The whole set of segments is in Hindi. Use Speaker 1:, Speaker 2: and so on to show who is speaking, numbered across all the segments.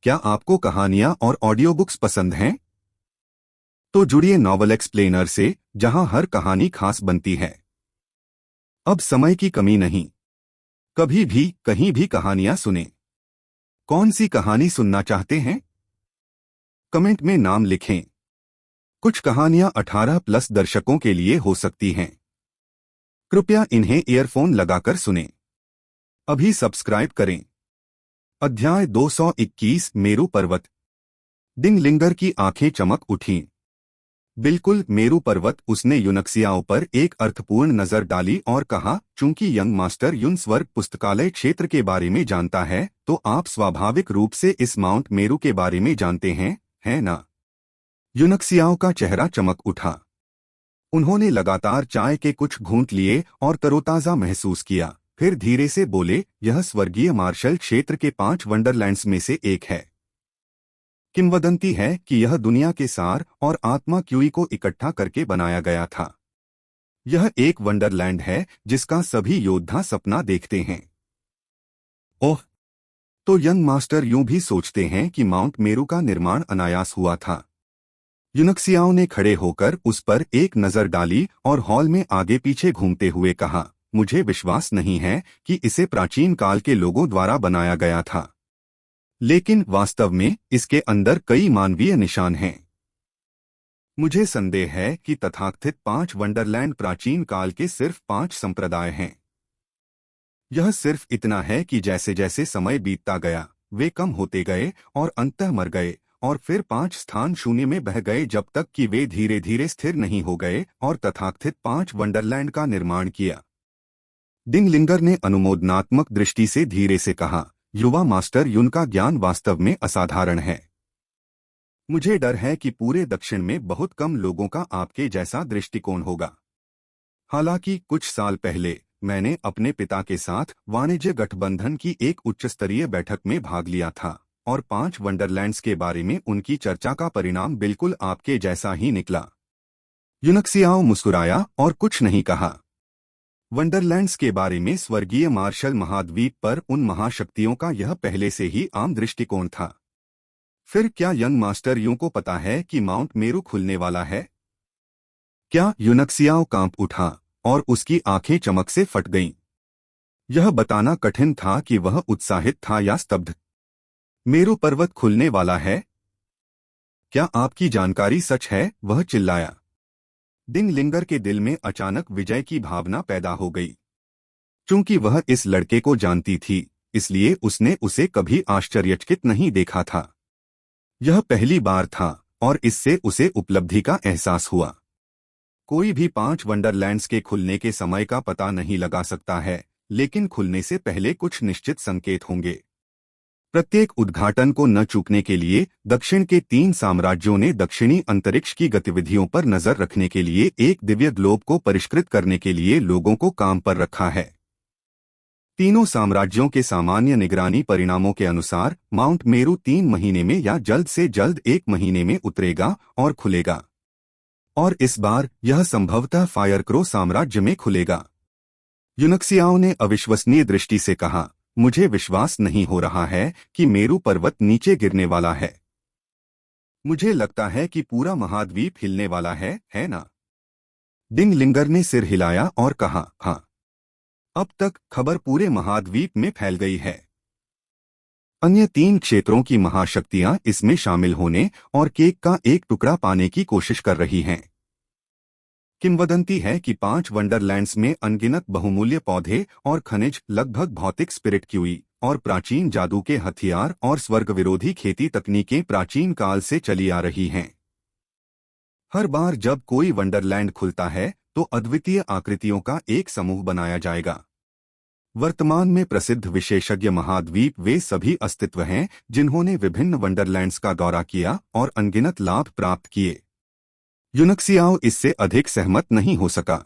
Speaker 1: क्या आपको कहानियां और ऑडियो बुक्स पसंद हैं? तो जुड़िए नॉवल एक्सप्लेनर से, जहां हर कहानी खास बनती है। अब समय की कमी नहीं, कभी भी कहीं भी कहानियां सुने। कौन सी कहानी सुनना चाहते हैं? कमेंट में नाम लिखें। कुछ कहानियां 18 प्लस दर्शकों के लिए हो सकती हैं। कृपया इन्हें ईयरफोन लगाकर सुनें। अभी सब्सक्राइब करें। अध्याय 221 मेरू पर्वत। डिंगलिंगर की आंखें चमक उठीं। बिल्कुल मेरू पर्वत। उसने यूनक्सियाओं पर एक अर्थपूर्ण नजर डाली और कहा, चूंकि यंग मास्टर युन स्वर्ग पुस्तकालय क्षेत्र के बारे में जानता है, तो आप स्वाभाविक रूप से इस माउंट मेरू के बारे में जानते हैं, है ना? यूनक्सियाओं का चेहरा चमक उठा। उन्होंने लगातार चाय के कुछ घूंट लिए और तरोताजा महसूस किया। फिर धीरे से बोले, यह स्वर्गीय मार्शल क्षेत्र के 5 वंडरलैंड्स में से एक है। किंवदंती है कि यह दुनिया के सार और आत्मा क्यूई को इकट्ठा करके बनाया गया था। यह एक वंडरलैंड है जिसका सभी योद्धा सपना देखते हैं। ओह, तो यंग मास्टर यूं भी सोचते हैं कि माउंट मेरू का निर्माण अनायास हुआ था। यूनक्सियाओं ने खड़े होकर उस पर एक नजर डाली और हॉल में आगे पीछे घूमते हुए कहा, मुझे विश्वास नहीं है कि इसे प्राचीन काल के लोगों द्वारा बनाया गया था। लेकिन वास्तव में इसके अंदर कई मानवीय निशान हैं। मुझे संदेह है कि तथाकथित 5 वंडरलैंड प्राचीन काल के सिर्फ 5 संप्रदाय हैं। यह सिर्फ इतना है कि जैसे जैसे समय बीतता गया, वे कम होते गए और अंततः मर गए, और फिर 5 स्थान शून्य में बह गए जब तक कि वे धीरे धीरे स्थिर नहीं हो गए और तथाकथित 5 वंडरलैंड का निर्माण किया। डिंगलिंगर ने अनुमोदनात्मक दृष्टि से धीरे से कहा, युवा मास्टर युन का ज्ञान वास्तव में असाधारण है। मुझे डर है कि पूरे दक्षिण में बहुत कम लोगों का आपके जैसा दृष्टिकोण होगा। हालांकि कुछ साल पहले मैंने अपने पिता के साथ वाणिज्य गठबंधन की एक उच्च स्तरीय बैठक में भाग लिया था, और 5 वंडरलैंड्स के बारे में उनकी चर्चा का परिणाम बिल्कुल आपके जैसा ही निकला। यूनक्सियाओ मुस्कुराया और कुछ नहीं कहा। वंडरलैंड्स के बारे में स्वर्गीय मार्शल महाद्वीप पर उन महाशक्तियों का यह पहले से ही आम दृष्टिकोण था। फिर क्या यंग मास्टर यूं को पता है कि माउंट मेरू खुलने वाला है? क्या? यूनक्सियाओ कांप उठा और उसकी आंखें चमक से फट गईं। यह बताना कठिन था कि वह उत्साहित था या स्तब्ध। मेरू पर्वत खुलने वाला है? क्या आपकी जानकारी सच है? वह चिल्लाया। डिंगलिंगर के दिल में अचानक विजय की भावना पैदा हो गई। चूंकि वह इस लड़के को जानती थी, इसलिए उसने उसे कभी आश्चर्यचकित नहीं देखा था। यह पहली बार था और इससे उसे उपलब्धि का एहसास हुआ। कोई भी 5 वंडरलैंड्स के खुलने के समय का पता नहीं लगा सकता है, लेकिन खुलने से पहले कुछ निश्चित संकेत होंगे। प्रत्येक उद्घाटन को न चूकने के लिए दक्षिण के 3 साम्राज्यों ने दक्षिणी अंतरिक्ष की गतिविधियों पर नजर रखने के लिए एक दिव्य ग्लोब को परिष्कृत करने के लिए लोगों को काम पर रखा है। तीनों साम्राज्यों के सामान्य निगरानी परिणामों के अनुसार माउंट मेरू 3 महीने में या जल्द से जल्द 1 महीने में उतरेगा और खुलेगा। और इस बार यह संभवतः फायरक्रो साम्राज्य में खुलेगा। यूनक्सियाओं ने अविश्वसनीय दृष्टि से कहा, मुझे विश्वास नहीं हो रहा है कि मेरू पर्वत नीचे गिरने वाला है। मुझे लगता है कि पूरा महाद्वीप हिलने वाला है ना? डिंगलिंगर ने सिर हिलाया और कहा, हाँ। अब तक खबर पूरे महाद्वीप में फैल गई है। अन्य 3 क्षेत्रों की महाशक्तियां इसमें शामिल होने और केक का एक टुकड़ा पाने की कोशिश कर रही हैं। किंवदंती है कि 5 वंडरलैंड्स में अनगिनत बहुमूल्य पौधे और खनिज, लगभग भौतिक स्पिरिट क्यूई और प्राचीन जादू के हथियार और स्वर्ग विरोधी खेती तकनीकें प्राचीन काल से चली आ रही हैं। हर बार जब कोई वंडरलैंड खुलता है तो अद्वितीय आकृतियों का एक समूह बनाया जाएगा। वर्तमान में प्रसिद्ध विशेषज्ञ महाद्वीप वे सभी अस्तित्व हैं जिन्होंने विभिन्न वंडरलैंड्स का दौरा किया और अनगिनत लाभ प्राप्त किए। यूनक्सियाओ इससे अधिक सहमत नहीं हो सका।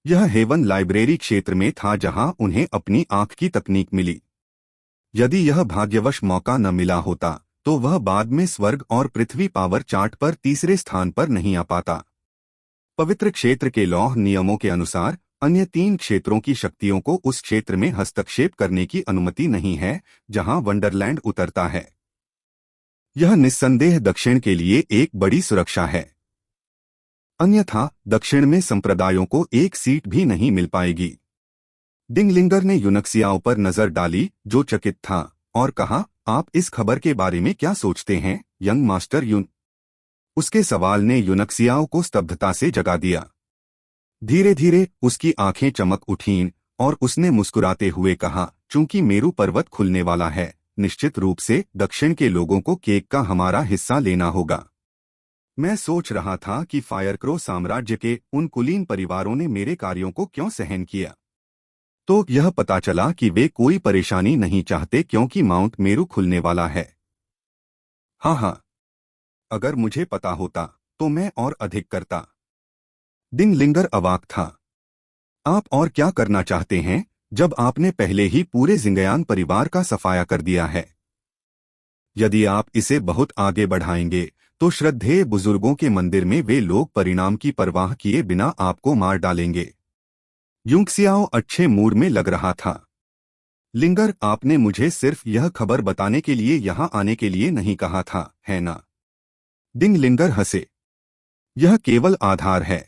Speaker 1: यह हेवन लाइब्रेरी क्षेत्र में था जहां उन्हें अपनी आंख की तकनीक मिली। यदि यह भाग्यवश मौका न मिला होता तो वह बाद में स्वर्ग और पृथ्वी पावर चार्ट पर तीसरे स्थान पर नहीं आ पाता। पवित्र क्षेत्र के लौह नियमों के अनुसार अन्य 3 क्षेत्रों की शक्तियों को उस क्षेत्र में हस्तक्षेप करने की अनुमति नहीं है जहां वंडरलैंड उतरता है। यह निस्संदेह दक्षिण के लिए एक बड़ी सुरक्षा है। अन्यथा दक्षिण में संप्रदायों को एक सीट भी नहीं मिल पाएगी। डिंगलिंगर ने यूनक्सियाओ पर नजर डाली, जो चकित था, और कहा, आप इस खबर के बारे में क्या सोचते हैं, यंग मास्टर यून? उसके सवाल ने यूनक्सियाओ को स्तब्धता से जगा दिया। धीरे धीरे उसकी आंखें चमक उठीं और उसने मुस्कुराते हुए कहा, चूंकि मेरू पर्वत खुलने वाला है, निश्चित रूप से दक्षिण के लोगों को केक का हमारा हिस्सा लेना होगा। मैं सोच रहा था कि फायरक्रो साम्राज्य के उन कुलीन परिवारों ने मेरे कार्यों को क्यों सहन किया। तो यह पता चला कि वे कोई परेशानी नहीं चाहते क्योंकि माउंट मेरू खुलने वाला है। हाँ, अगर मुझे पता होता तो मैं और अधिक करता। डिंगलिंगर अवाक था। आप और क्या करना चाहते हैं जब आपने पहले ही पूरे जिंगयान परिवार का सफाया कर दिया है? यदि आप इसे बहुत आगे बढ़ाएंगे तो श्रद्धेय बुजुर्गों के मंदिर में वे लोग परिणाम की परवाह किए बिना आपको मार डालेंगे। यूंगसियाओ अच्छे मूड में लग रहा था। लिंगर, आपने मुझे सिर्फ यह खबर बताने के लिए यहाँ आने के लिए नहीं कहा था, है ना? डिंगलिंगर हंसे। यह केवल आधार है।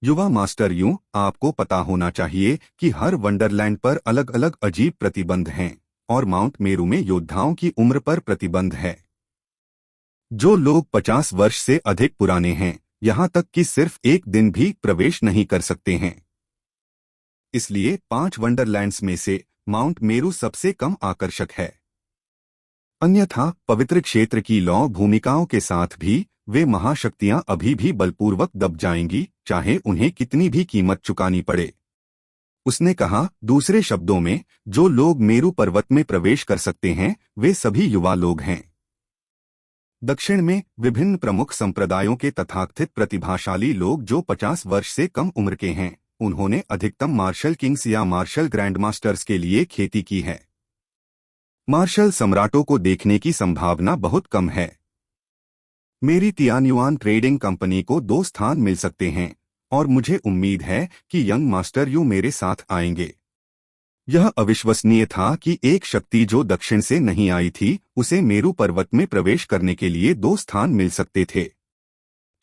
Speaker 1: युवा मास्टर यूं, आपको पता होना चाहिए कि हर वंडरलैंड पर अलग अलग अजीब प्रतिबंध हैं, और माउंट मेरू में योद्धाओं की उम्र पर प्रतिबंध है। जो लोग 50 वर्ष से अधिक पुराने हैं, यहाँ तक कि सिर्फ एक दिन भी प्रवेश नहीं कर सकते हैं। इसलिए 5 वंडरलैंड्स में से माउंट मेरू सबसे कम आकर्षक है। अन्यथा पवित्र क्षेत्र की लौ भूमिकाओं के साथ भी वे महाशक्तियां अभी भी बलपूर्वक दब जाएंगी, चाहे उन्हें कितनी भी कीमत चुकानी पड़े। उसने कहा, दूसरे शब्दों में, जो लोग मेरू पर्वत में प्रवेश कर सकते हैं वे सभी युवा लोग हैं। दक्षिण में विभिन्न प्रमुख संप्रदायों के तथाकथित प्रतिभाशाली लोग जो 50 वर्ष से कम उम्र के हैं, उन्होंने अधिकतम मार्शल किंग्स या मार्शल ग्रैंडमास्टर्स के लिए खेती की है। मार्शल सम्राटों को देखने की संभावना बहुत कम है। मेरी तियानयुआन ट्रेडिंग कंपनी को 2 स्थान मिल सकते हैं, और मुझे उम्मीद है कि यंग मास्टर यू मेरे साथ आएंगे। यह अविश्वसनीय था कि एक शक्ति जो दक्षिण से नहीं आई थी, उसे मेरू पर्वत में प्रवेश करने के लिए 2 स्थान मिल सकते थे।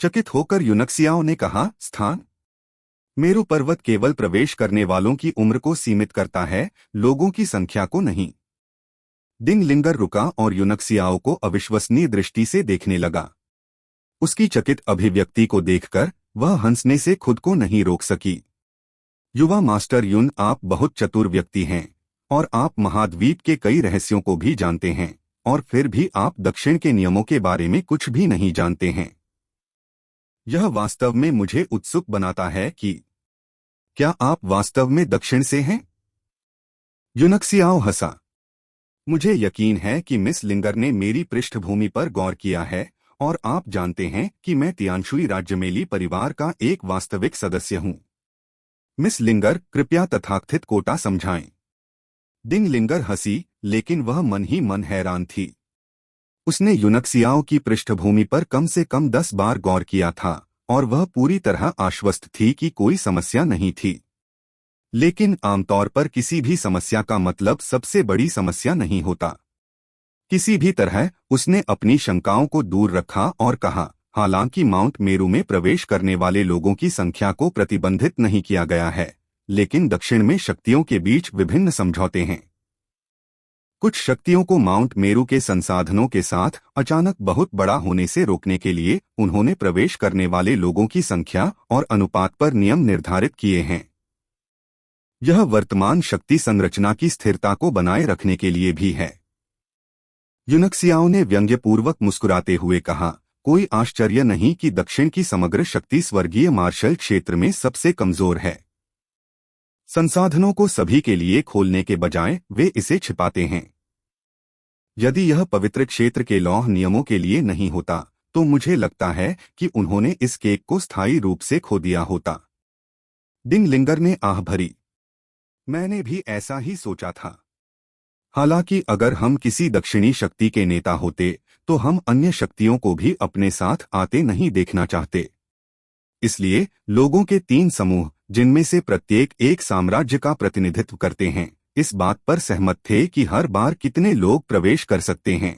Speaker 1: चकित होकर यूनक्सियाओ ने कहा, स्थान? मेरू पर्वत केवल प्रवेश करने वालों की उम्र को सीमित करता है, लोगों की संख्या को नहीं। डिंगलिंगर रुका और यूनक्सियाओ को अविश्वसनीय दृष्टि से देखने लगा। उसकी चकित अभिव्यक्ति को देखकर वह हंसने से खुद को नहीं रोक सकी। युवा मास्टर यून, आप बहुत चतुर व्यक्ति हैं, और आप महाद्वीप के कई रहस्यों को भी जानते हैं, और फिर भी आप दक्षिण के नियमों के बारे में कुछ भी नहीं जानते हैं। यह वास्तव में मुझे उत्सुक बनाता है कि क्या आप वास्तव में दक्षिण से हैं? यूनक्सियाओ हंसा। मुझे यकीन है कि मिस लिंगर ने मेरी पृष्ठभूमि पर गौर किया है, और आप जानते हैं कि मैं तियानशुई राज्यमेली परिवार का एक वास्तविक सदस्य हूं। मिस लिंगर, कृपया तथाकथित कोटा समझाएं। डिंगलिंगर हंसी, लेकिन वह मन ही मन हैरान थी। उसने यूनक्सियाओ की पृष्ठभूमि पर कम से कम 10 बार गौर किया था, और वह पूरी तरह आश्वस्त थी कि कोई समस्या नहीं थी। लेकिन आमतौर पर किसी भी समस्या का मतलब सबसे बड़ी समस्या नहीं होता। किसी भी तरह उसने अपनी शंकाओं को दूर रखा और कहा, हालांकि माउंट मेरू में प्रवेश करने वाले लोगों की संख्या को प्रतिबंधित नहीं किया गया है, लेकिन दक्षिण में शक्तियों के बीच विभिन्न समझौते हैं। कुछ शक्तियों को माउंट मेरू के संसाधनों के साथ अचानक बहुत बड़ा होने से रोकने के लिए उन्होंने प्रवेश करने वाले लोगों की संख्या और अनुपात पर नियम निर्धारित किए हैं। यह वर्तमान शक्ति संरचना की स्थिरता को बनाए रखने के लिए भी है। यूनक्सियाओ ने व्यंग्यपूर्वक मुस्कुराते हुए कहा, कोई आश्चर्य नहीं कि दक्षिण की समग्र शक्ति स्वर्गीय मार्शल क्षेत्र में सबसे कमजोर है। संसाधनों को सभी के लिए खोलने के बजाय वे इसे छिपाते हैं। यदि यह पवित्र क्षेत्र के लौह नियमों के लिए नहीं होता, तो मुझे लगता है कि उन्होंने इस केक को स्थायी रूप से खो दिया होता। डिंगलिंगर ने आह भरी। मैंने भी ऐसा ही सोचा था। हालांकि अगर हम किसी दक्षिणी शक्ति के नेता होते, तो हम अन्य शक्तियों को भी अपने साथ आते नहीं देखना चाहते। इसलिए लोगों के 3 समूह, जिनमें से प्रत्येक एक साम्राज्य का प्रतिनिधित्व करते हैं, इस बात पर सहमत थे कि हर बार कितने लोग प्रवेश कर सकते हैं।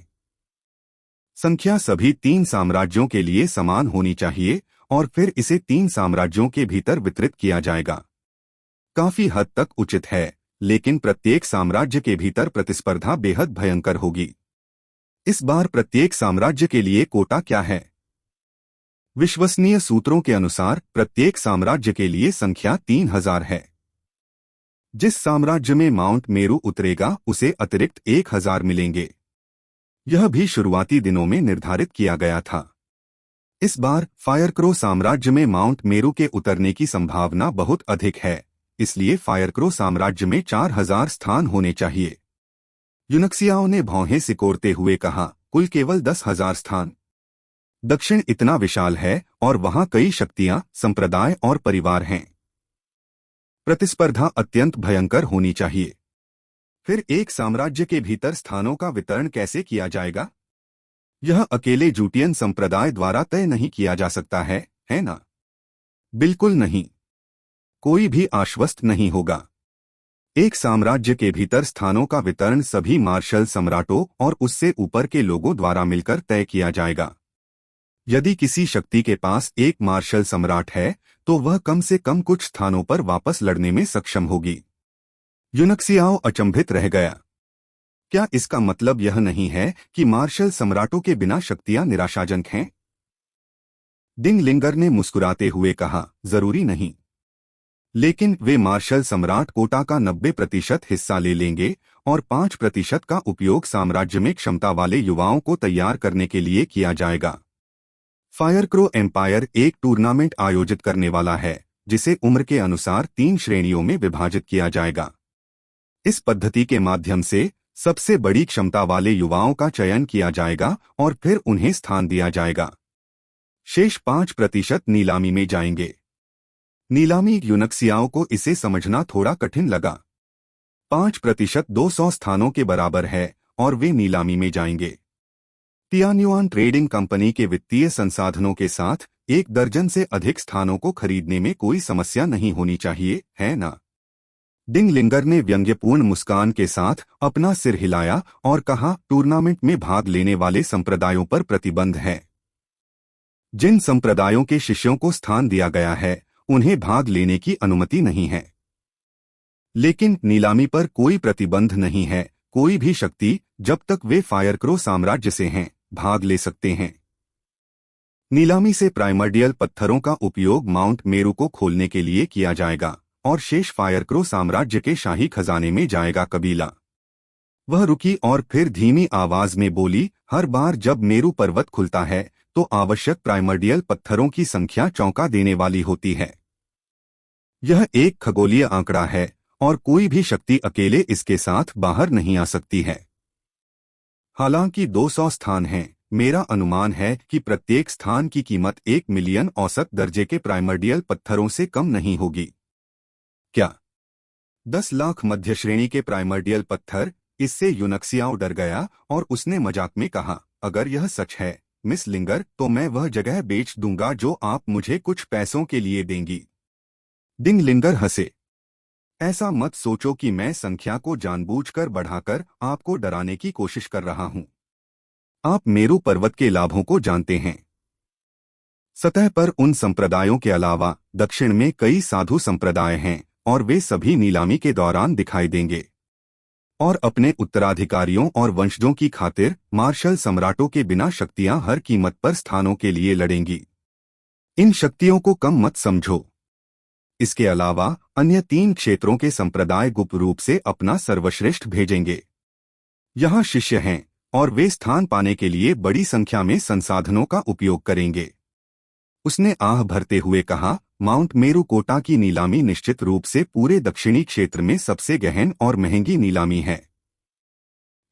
Speaker 1: संख्या सभी 3 साम्राज्यों के लिए समान होनी चाहिए और फिर इसे 3 साम्राज्यों के भीतर वितरित किया जाएगा। काफी हद तक उचित है, लेकिन प्रत्येक साम्राज्य के भीतर प्रतिस्पर्धा बेहद भयंकर होगी। इस बार प्रत्येक साम्राज्य के लिए कोटा क्या है? विश्वसनीय सूत्रों के अनुसार प्रत्येक साम्राज्य के लिए संख्या 3000 है। जिस साम्राज्य में माउंट मेरू उतरेगा उसे अतिरिक्त 1000 मिलेंगे। यह भी शुरुआती दिनों में निर्धारित किया गया था। इस बार फायरक्रो साम्राज्य में माउंट मेरू के उतरने की संभावना बहुत अधिक है, इसलिए फायरक्रो साम्राज्य में 4000 स्थान होने चाहिए। यूनक्सियाओं ने भौहें सिकोड़ते हुए कहा, कुल केवल 10,000 स्थान। दक्षिण इतना विशाल है और वहां कई शक्तियां, संप्रदाय और परिवार हैं। प्रतिस्पर्धा अत्यंत भयंकर होनी चाहिए। फिर एक साम्राज्य के भीतर स्थानों का वितरण कैसे किया जाएगा? यह अकेले जूटियन संप्रदाय द्वारा तय नहीं किया जा सकता है ना? बिल्कुल नहीं। कोई भी आश्वस्त नहीं होगा। एक साम्राज्य के भीतर स्थानों का वितरण सभी मार्शल सम्राटों और उससे ऊपर के लोगों द्वारा मिलकर तय किया जाएगा। यदि किसी शक्ति के पास एक मार्शल सम्राट है, तो वह कम से कम कुछ स्थानों पर वापस लड़ने में सक्षम होगी। यूनक्सियाओ अचंभित रह गया। क्या इसका मतलब यह नहीं है कि मार्शल सम्राटों के बिना शक्तियां निराशाजनक हैं? डिंग लिंगर ने मुस्कुराते हुए कहा, जरूरी नहीं। लेकिन वे मार्शल सम्राट कोटा का 90% हिस्सा ले लेंगे और 5% का उपयोग साम्राज्य में क्षमता वाले युवाओं को तैयार करने के लिए किया जाएगा। फायरक्रो एम्पायर एक टूर्नामेंट आयोजित करने वाला है, जिसे उम्र के अनुसार 3 श्रेणियों में विभाजित किया जाएगा। इस पद्धति के माध्यम से सबसे बड़ी क्षमता वाले युवाओं का चयन किया जाएगा और फिर उन्हें स्थान दिया जाएगा। शेष 5% नीलामी में जाएंगे। नीलामी यूनक्सियाओं को इसे समझना थोड़ा कठिन लगा। 5% 200 स्थानों के बराबर है और वे नीलामी में जाएंगे। तियान्युआन ट्रेडिंग कंपनी के वित्तीय संसाधनों के साथ 1 दर्जन से अधिक स्थानों को खरीदने में कोई समस्या नहीं होनी चाहिए, है ना? डिंग लिंगर ने व्यंग्यपूर्ण मुस्कान के साथ अपना सिर हिलाया और कहा, टूर्नामेंट में भाग लेने वाले संप्रदायों पर प्रतिबंध है। जिन संप्रदायों के शिष्यों को स्थान दिया गया है, उन्हें भाग लेने की अनुमति नहीं है। लेकिन नीलामी पर कोई प्रतिबंध नहीं है। कोई भी शक्ति, जब तक वे फायरक्रो साम्राज्य से हैं, भाग ले सकते हैं। नीलामी से प्राइमर्डियल पत्थरों का उपयोग माउंट मेरू को खोलने के लिए किया जाएगा और शेष फायरक्रो साम्राज्य के शाही खजाने में जाएगा। कबीला। वह रुकी और फिर धीमी आवाज में बोली, हर बार जब मेरू पर्वत खुलता है तो आवश्यक प्राइमर्डियल पत्थरों की संख्या चौंका देने वाली होती है। यह एक खगोलीय आंकड़ा है और कोई भी शक्ति अकेले इसके साथ बाहर नहीं आ सकती है। हालांकि 200 स्थान हैं, मेरा अनुमान है कि प्रत्येक स्थान की कीमत 1 मिलियन औसत दर्जे के प्राइमर्डियल पत्थरों से कम नहीं होगी। क्या 10 लाख मध्य श्रेणी के प्राइमर्डियल पत्थर? इससे यूनक्सियाओ डर गया और उसने मजाक में कहा, अगर यह सच है मिस लिंगर, तो मैं वह जगह बेच दूंगा जो आप मुझे कुछ पैसों के लिए देंगी। डिंग लिंगर हंसे। ऐसा मत सोचो कि मैं संख्या को जानबूझकर बढ़ाकर आपको डराने की कोशिश कर रहा हूं। आप मेरू पर्वत के लाभों को जानते हैं। सतह पर उन संप्रदायों के अलावा दक्षिण में कई साधु संप्रदाय हैं और वे सभी नीलामी के दौरान दिखाई देंगे और अपने उत्तराधिकारियों और वंशजों की खातिर मार्शल सम्राटों के बिना शक्तियां हर कीमत पर स्थानों के लिए लड़ेंगी। इन शक्तियों को कम मत समझो। इसके अलावा अन्य 3 क्षेत्रों के संप्रदाय गुप्त रूप से अपना सर्वश्रेष्ठ भेजेंगे। यहाँ शिष्य हैं और वे स्थान पाने के लिए बड़ी संख्या में संसाधनों का उपयोग करेंगे। उसने आह भरते हुए कहा, माउंट मेरू कोटा की नीलामी निश्चित रूप से पूरे दक्षिणी क्षेत्र में सबसे गहन और महंगी नीलामी है।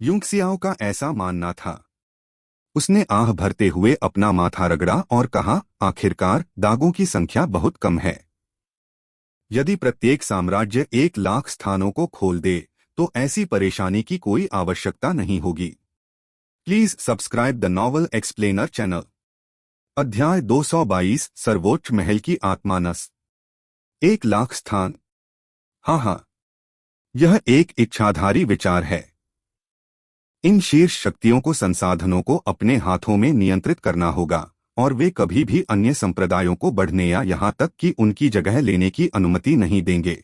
Speaker 1: यूनक्सियाओ का ऐसा मानना था। उसने आह भरते हुए अपना माथा रगड़ा और कहा, आखिरकार दागों की संख्या बहुत कम है। यदि प्रत्येक साम्राज्य 1 लाख स्थानों को खोल दे तो ऐसी परेशानी की कोई आवश्यकता नहीं होगी। Please subscribe the novel explainer channel. अध्याय 222 सर्वोच्च महल की आत्मानस। 1 लाख स्थान। हाँ, यह एक इच्छाधारी विचार है। इन शीर्ष शक्तियों को संसाधनों को अपने हाथों में नियंत्रित करना होगा और वे कभी भी अन्य संप्रदायों को बढ़ने या यहाँ तक कि उनकी जगह लेने की अनुमति नहीं देंगे।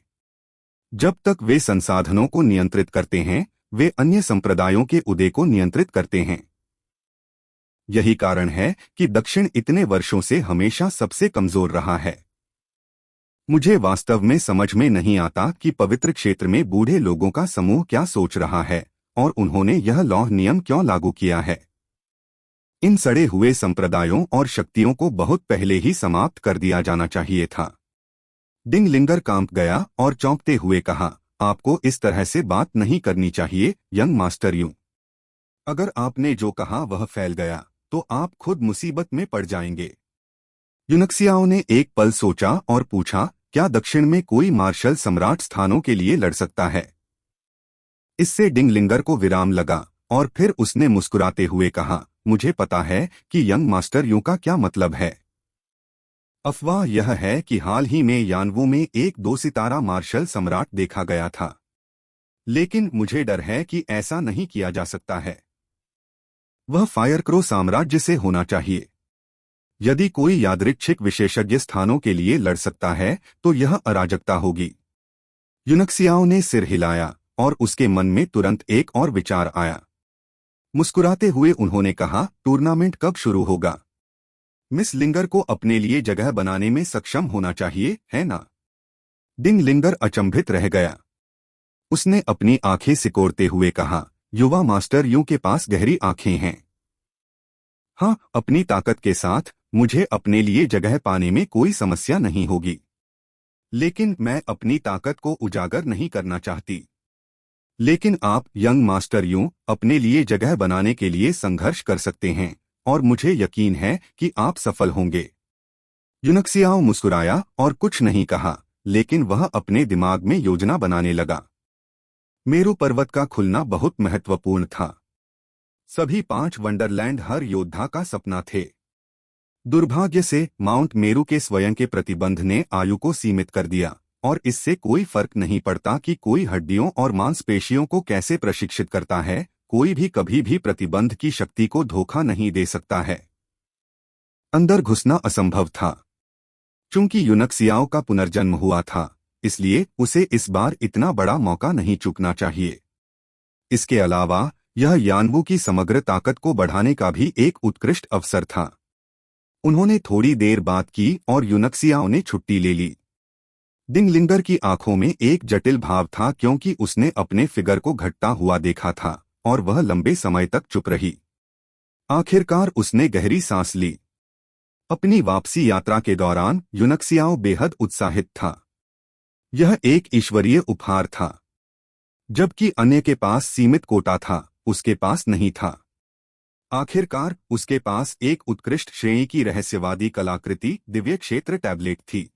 Speaker 1: जब तक वे संसाधनों को नियंत्रित करते हैं, वे अन्य संप्रदायों के उदय को नियंत्रित करते हैं। यही कारण है कि दक्षिण इतने वर्षों से हमेशा सबसे कमजोर रहा है। मुझे वास्तव में समझ में नहीं आता कि पवित्र क्षेत्र में बूढ़े लोगों का समूह क्या सोच रहा है और उन्होंने यह लौह नियम क्यों लागू किया है। इन सड़े हुए संप्रदायों और शक्तियों को बहुत पहले ही समाप्त कर दिया जाना चाहिए था। डिंग लिंगर कांप गया और चौंकते हुए कहा, आपको इस तरह से बात नहीं करनी चाहिए यंग मास्टर यू। अगर आपने जो कहा वह फैल गया तो आप खुद मुसीबत में पड़ जाएंगे। यूनक्सियाओ ने एक पल सोचा और पूछा, क्या दक्षिण में कोई मार्शल सम्राट स्थानों के लिए लड़ सकता है? इससे डिंग लिंगर को विराम लगा और फिर उसने मुस्कुराते हुए कहा, मुझे पता है कि यंग मास्टर यू का क्या मतलब है। अफवाह यह है कि हाल ही में यानवू में एक 2 सितारा मार्शल सम्राट देखा गया था, लेकिन मुझे डर है कि ऐसा नहीं किया जा सकता है। वह फायरक्रो साम्राज्य से होना चाहिए। यदि कोई यादृच्छिक विशेषज्ञ स्थानों के लिए लड़ सकता है तो यह अराजकता होगी। यूनक्सियाओ ने सिर हिलाया और उसके मन में तुरंत एक और विचार आया। मुस्कुराते हुए उन्होंने कहा, टूर्नामेंट कब शुरू होगा? मिस लिंगर को अपने लिए जगह बनाने में सक्षम होना चाहिए, है ना? डिंग लिंगर अचंभित रह गया। उसने अपनी आंखें सिकोड़ते हुए कहा, युवा मास्टर यू के पास गहरी आंखें हैं। हाँ, अपनी ताकत के साथ मुझे अपने लिए जगह पाने में कोई समस्या नहीं होगी, लेकिन मैं अपनी ताकत को उजागर नहीं करना चाहती। लेकिन आप यंग मास्टर यू अपने लिए जगह बनाने के लिए संघर्ष कर सकते हैं और मुझे यकीन है कि आप सफल होंगे। यूनक्सियाओ मुस्कुराया और कुछ नहीं कहा, लेकिन वह अपने दिमाग में योजना बनाने लगा। मेरू पर्वत का खुलना बहुत महत्वपूर्ण था। सभी 5 वंडरलैंड हर योद्धा का सपना थे। दुर्भाग्य से माउंट मेरू के स्वयं के प्रतिबंध ने आयु को सीमित कर दिया और इससे कोई फर्क नहीं पड़ता कि कोई हड्डियों और मांसपेशियों को कैसे प्रशिक्षित करता है, कोई भी कभी भी प्रतिबंध की शक्ति को धोखा नहीं दे सकता है। अंदर घुसना असंभव था। चूंकि यूनक्सियाओ का पुनर्जन्म हुआ था, इसलिए उसे इस बार इतना बड़ा मौका नहीं चूकना चाहिए। इसके अलावा यह यानवू की समग्र ताकत को बढ़ाने का भी एक उत्कृष्ट अवसर था। उन्होंने थोड़ी देर बात की और यूनक्सियाओ ने छुट्टी ले ली। डिंग लिंगर की आंखों में एक जटिल भाव था क्योंकि उसने अपने फिगर को घटता हुआ देखा था और वह लंबे समय तक चुप रही। आखिरकार उसने गहरी सांस ली। अपनी वापसी यात्रा के दौरान यूनक्सियाओ बेहद उत्साहित था। यह एक ईश्वरीय उपहार था। जबकि अन्य के पास सीमित कोटा था, उसके पास नहीं था। आखिरकार उसके पास एक उत्कृष्ट श्रेणी की रहस्यवादी कलाकृति दिव्य क्षेत्र टैबलेट थी।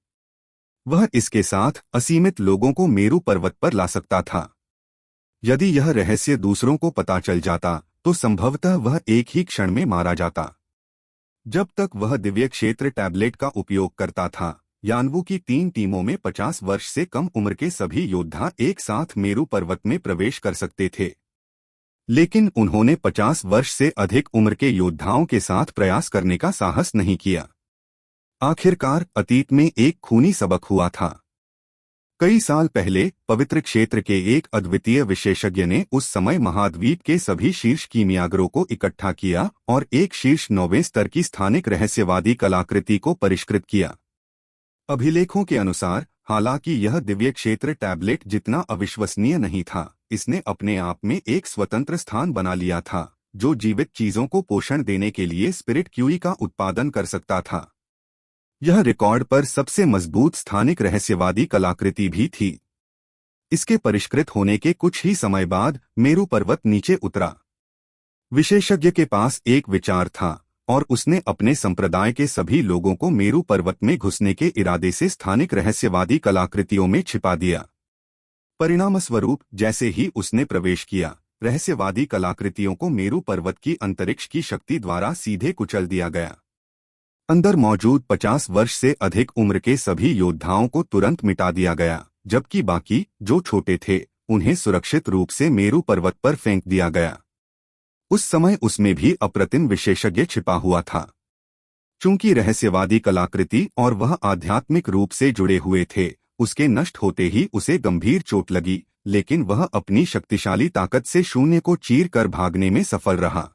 Speaker 1: वह इसके साथ असीमित लोगों को मेरू पर्वत पर ला सकता था। यदि यह रहस्य दूसरों को पता चल जाता तो संभवतः वह एक ही क्षण में मारा जाता। जब तक वह दिव्य क्षेत्र टैबलेट का उपयोग करता था, यानवू की 3 टीमों में 50 वर्ष से कम उम्र के सभी योद्धा एक साथ मेरू पर्वत में प्रवेश कर सकते थे। लेकिन उन्होंने 50 वर्ष से अधिक उम्र के योद्धाओं के साथ प्रयास करने का साहस नहीं किया। आखिरकार अतीत में एक खूनी सबक हुआ था। कई साल पहले पवित्र क्षेत्र के एक अद्वितीय विशेषज्ञ ने उस समय महाद्वीप के सभी शीर्ष कीमियागरों को इकट्ठा किया और एक शीर्ष 9वें स्तर की स्थानिक रहस्यवादी कलाकृति को परिष्कृत किया। अभिलेखों के अनुसार, हालांकि यह दिव्य क्षेत्र टैबलेट जितना अविश्वसनीय नहीं था, इसने अपने आप में एक स्वतंत्र स्थान बना लिया था जो जीवित चीजों को पोषण देने के लिए स्पिरिट क्यूई का उत्पादन कर सकता था। यह रिकॉर्ड पर सबसे मजबूत स्थानिक रहस्यवादी कलाकृति भी थी। इसके परिष्कृत होने के कुछ ही समय बाद मेरू पर्वत नीचे उतरा। विशेषज्ञ के पास एक विचार था और उसने अपने संप्रदाय के सभी लोगों को मेरू पर्वत में घुसने के इरादे से स्थानिक रहस्यवादी कलाकृतियों में छिपा दिया। परिणामस्वरूप जैसे ही उसने प्रवेश किया, रहस्यवादी कलाकृतियों को मेरू पर्वत की अंतरिक्ष की शक्ति द्वारा सीधे कुचल दिया गया। अंदर मौजूद 50 वर्ष से अधिक उम्र के सभी योद्धाओं को तुरंत मिटा दिया गया, जबकि बाकी जो छोटे थे उन्हें सुरक्षित रूप से मेरू पर्वत पर फेंक दिया गया। उस समय उसमें भी अप्रतिम विशेषज्ञ छिपा हुआ था। चूंकि रहस्यवादी कलाकृति और वह आध्यात्मिक रूप से जुड़े हुए थे, उसके नष्ट होते ही उसे गंभीर चोट लगी, लेकिन वह अपनी शक्तिशाली ताकत से शून्य को चीर कर भागने में सफल रहा।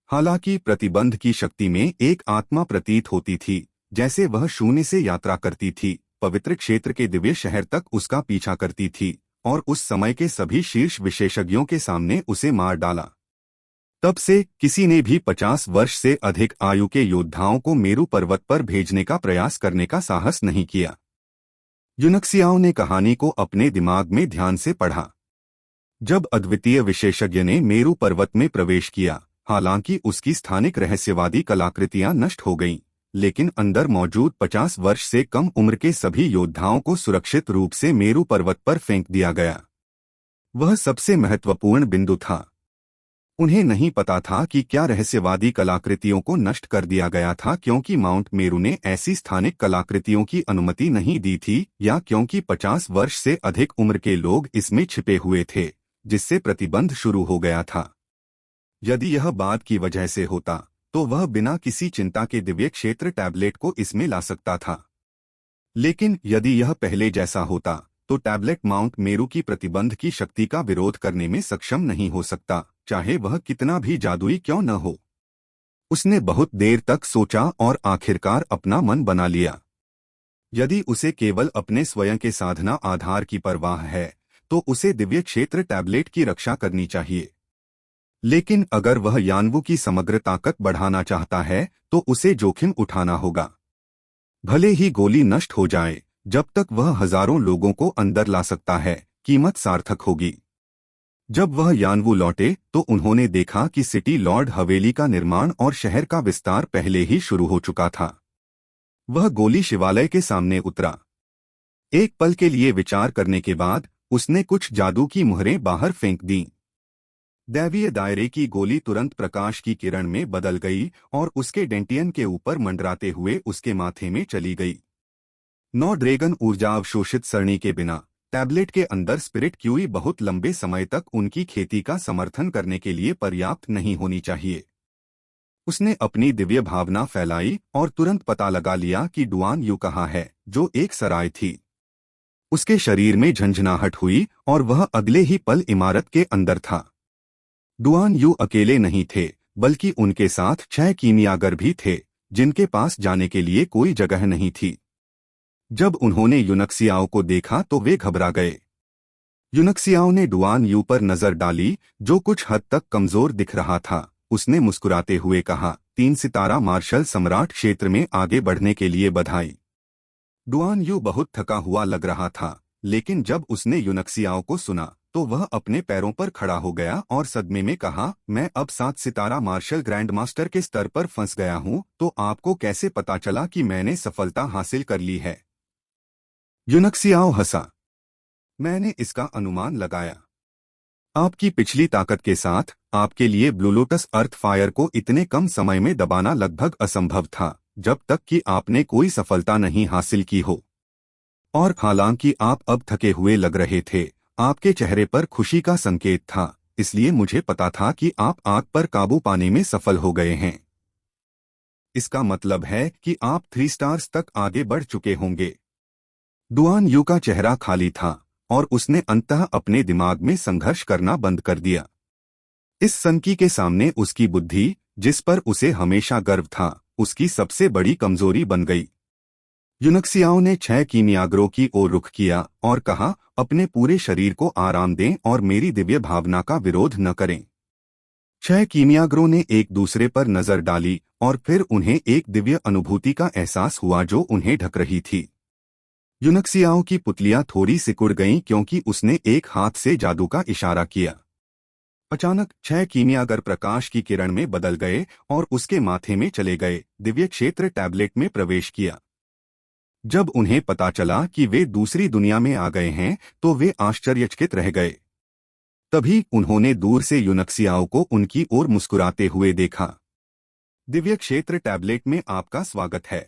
Speaker 1: हालांकि प्रतिबंध की शक्ति में एक आत्मा प्रतीत होती थी, जैसे वह शून्य से यात्रा करती थी, पवित्र क्षेत्र के दिव्य शहर तक उसका पीछा करती थी और उस समय के सभी शीर्ष विशेषज्ञों के सामने उसे मार डाला। तब से किसी ने भी 50 वर्ष से अधिक आयु के योद्धाओं को मेरू पर्वत पर भेजने का प्रयास करने का साहस नहीं किया। यूनक्सियाओ ने कहानी को अपने दिमाग में ध्यान से पढ़ा। जब अद्वितीय विशेषज्ञ ने मेरू पर्वत में प्रवेश किया, हालांकि उसकी स्थानिक रहस्यवादी कलाकृतियां नष्ट हो गईं, लेकिन अंदर मौजूद 50 वर्ष से कम उम्र के सभी योद्धाओं को सुरक्षित रूप से मेरू पर्वत पर फेंक दिया गया। वह सबसे महत्वपूर्ण बिंदु था। उन्हें नहीं पता था कि क्या रहस्यवादी कलाकृतियों को नष्ट कर दिया गया था क्योंकि माउंट मेरू ने ऐसी स्थानिक कलाकृतियों की अनुमति नहीं दी थी, या क्योंकि 50 वर्ष से अधिक उम्र के लोग इसमें छिपे हुए थे, जिससे प्रतिबंध शुरू हो गया था। यदि यह बाद की वजह से होता, तो वह बिना किसी चिंता के दिव्य क्षेत्र टैबलेट को इसमें ला सकता था। लेकिन यदि यह पहले जैसा होता, तो टैबलेट माउंट मेरू की प्रतिबंध की शक्ति का विरोध करने में सक्षम नहीं हो सकता, चाहे वह कितना भी जादुई क्यों न हो। उसने बहुत देर तक सोचा और आखिरकार अपना मन बना लिया। यदि उसे केवल अपने स्वयं के साधना आधार की परवाह है, तो उसे दिव्य क्षेत्र टैबलेट की रक्षा करनी चाहिए। लेकिन अगर वह यान्वू की समग्र ताकत बढ़ाना चाहता है, तो उसे जोखिम उठाना होगा। भले ही गोली नष्ट हो जाए, जब तक वह हजारों लोगों को अंदर ला सकता है, कीमत सार्थक होगी। जब वह यान्वू लौटे, तो उन्होंने देखा कि सिटी लॉर्ड हवेली का निर्माण और शहर का विस्तार पहले ही शुरू हो चुका था। वह गोली शिवालय के सामने उतरा। एक पल के लिए विचार करने के बाद उसने कुछ जादू की मुहरें बाहर फेंक दीं। दैवीय दायरे की गोली तुरंत प्रकाश की किरण में बदल गई और उसके डेंटियन के ऊपर मंडराते हुए उसके माथे में चली गई। 9 ड्रैगन ऊर्जा अवशोषित सरणी के बिना टैबलेट के अंदर स्पिरिट क्यूई बहुत लंबे समय तक उनकी खेती का समर्थन करने के लिए पर्याप्त नहीं होनी चाहिए। उसने अपनी दिव्य भावना फैलाई और तुरंत पता लगा लिया कि डुआन यू कहाँ है, जो एक सराय थी। उसके शरीर में झंझनाहट हुई और वह अगले ही पल इमारत के अंदर था। डुआन यू अकेले नहीं थे, बल्कि उनके साथ 6 कीमियागर भी थे, जिनके पास जाने के लिए कोई जगह नहीं थी। जब उन्होंने यूनक्सियाओ को देखा तो वे घबरा गए। यूनक्सियाओ ने डुआन यू पर नजर डाली, जो कुछ हद तक कमजोर दिख रहा था। उसने मुस्कुराते हुए कहा, 3 सितारा मार्शल सम्राट क्षेत्र में आगे बढ़ने के लिए बधाई। डुआन यू बहुत थका हुआ लग रहा था, लेकिन जब उसने यूनक्सियाओ को सुना, तो वह अपने पैरों पर खड़ा हो गया और सदमे में कहा, मैं अब 7 सितारा मार्शल ग्रैंड मास्टर के स्तर पर फंस गया हूँ, तो आपको कैसे पता चला कि मैंने सफलता हासिल कर ली है? यूनक्सियाओ हंसा। मैंने इसका अनुमान लगाया। आपकी पिछली ताकत के साथ आपके लिए ब्लू लोटस अर्थ फायर को इतने कम समय में दबाना लगभग असंभव था, जब तक कि आपने कोई सफलता नहीं हासिल की हो। और हालांकि आप अब थके हुए लग रहे थे, आपके चेहरे पर खुशी का संकेत था, इसलिए मुझे पता था कि आप आग पर काबू पाने में सफल हो गए हैं। इसका मतलब है कि आप 3 स्टार्स तक आगे बढ़ चुके होंगे। डुआन यू का चेहरा खाली था और उसने अंततः अपने दिमाग में संघर्ष करना बंद कर दिया। इस सनकी के सामने उसकी बुद्धि, जिस पर उसे हमेशा गर्व था, उसकी सबसे बड़ी कमजोरी बन गई। यूनक्सियाओ ने 6 कीमियागरों की ओर रुख किया और कहा, अपने पूरे शरीर को आराम दें और मेरी दिव्य भावना का विरोध न करें। 6 कीमियागरों ने एक दूसरे पर नजर डाली और फिर उन्हें एक दिव्य अनुभूति का एहसास हुआ जो उन्हें ढक रही थी। यूनक्सियाओ की पुतलियां थोड़ी सिकुड़ गईं क्योंकि उसने एक हाथ से जादू का इशारा किया। अचानक 6 कीमियागर प्रकाश की किरण में बदल गए और उसके माथे में चले गए, दिव्य क्षेत्र टैबलेट में प्रवेश किया। जब उन्हें पता चला कि वे दूसरी दुनिया में आ गए हैं, तो वे आश्चर्यचकित रह गए। तभी उन्होंने दूर से यूनक्सियाओ को उनकी ओर मुस्कुराते हुए देखा। दिव्य क्षेत्र टैबलेट में आपका स्वागत है।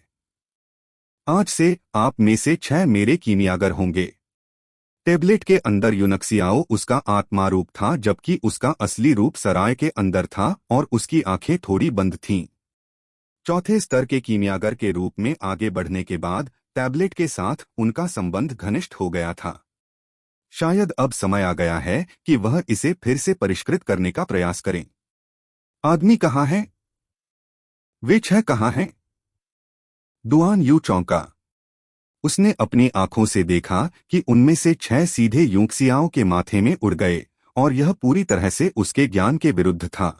Speaker 1: आज से आप में से 6 मेरे कीमियागर होंगे। टेबलेट के अंदर यूनक्सियाओ उसका आत्मा रूप था, जबकि उसका असली रूप सराय के अंदर था और उसकी आंखें थोड़ी बंद थीं। चौथे स्तर के कीमियागर के रूप में आगे बढ़ने के बाद टैबलेट के साथ उनका संबंध घनिष्ठ हो गया था। शायद अब समय आ गया है कि वह इसे फिर से परिष्कृत करने का प्रयास करें। आदमी कहाँ है? वे 6 कहाँ हैं? डुआन यू चौंका। उसने अपनी आंखों से देखा कि उनमें से 6 सीधे यूंक्सियाओं के माथे में उड़ गए, और यह पूरी तरह से उसके ज्ञान के विरुद्ध था।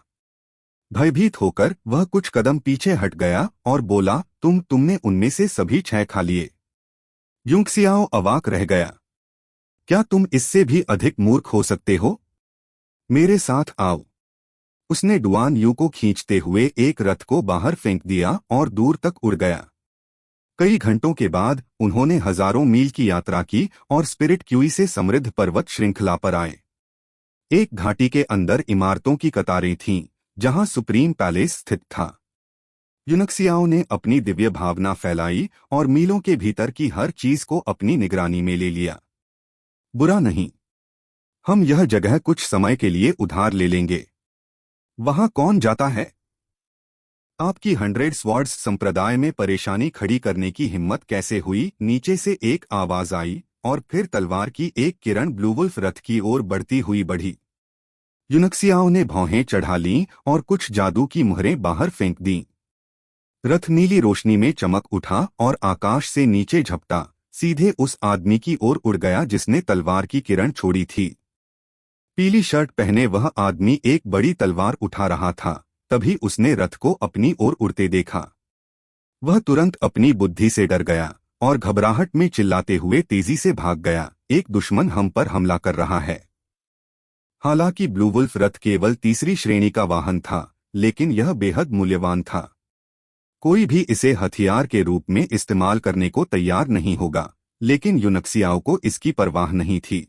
Speaker 1: भयभीत होकर वह कुछ कदम पीछे हट गया और बोला, तुमने उनमें से सभी 6 खा लिए? यूंक्सियाओ अवाक रह गया। क्या तुम इससे भी अधिक मूर्ख हो सकते हो? मेरे साथ आओ। उसने डुआन यू को खींचते हुए एक रथ को बाहर फेंक दिया और दूर तक उड़ गया। कई घंटों के बाद उन्होंने हजारों मील की यात्रा की और स्पिरिट क्यूई से समृद्ध पर्वत श्रृंखला पर आए। एक घाटी के अंदर इमारतों की कतारें थीं, जहां सुप्रीम पैलेस स्थित था। यूनक्सियाओं ने अपनी दिव्य भावना फैलाई और मीलों के भीतर की हर चीज को अपनी निगरानी में ले लिया। बुरा नहीं, हम यह जगह कुछ समय के लिए उधार ले लेंगे। वहां कौन जाता है? आपकी 100 स्वॉर्ड्स संप्रदाय में परेशानी खड़ी करने की हिम्मत कैसे हुई? नीचे से एक आवाज आई और फिर तलवार की एक किरण ब्लूवुल्फ रथ की ओर बढ़ती हुई बढ़ी। यूनक्सियाओं ने भौहें चढ़ा लीं और कुछ जादू की मुहरें बाहर फेंक दीं। रथ नीली रोशनी में चमक उठा और आकाश से नीचे झपटा, सीधे उस आदमी की ओर उड़ गया जिसने तलवार की किरण छोड़ी थी। पीली शर्ट पहने वह आदमी एक बड़ी तलवार उठा रहा था। तभी उसने रथ को अपनी ओर उड़ते देखा। वह तुरंत अपनी बुद्धि से डर गया और घबराहट में चिल्लाते हुए तेजी से भाग गया, एक दुश्मन हम पर हमला कर रहा है। हालांकि ब्लूवुल्फ रथ केवल तीसरी श्रेणी का वाहन था, लेकिन यह बेहद मूल्यवान था। कोई भी इसे हथियार के रूप में इस्तेमाल करने को तैयार नहीं होगा, लेकिन यूनक्सियाओं को इसकी परवाह नहीं थी।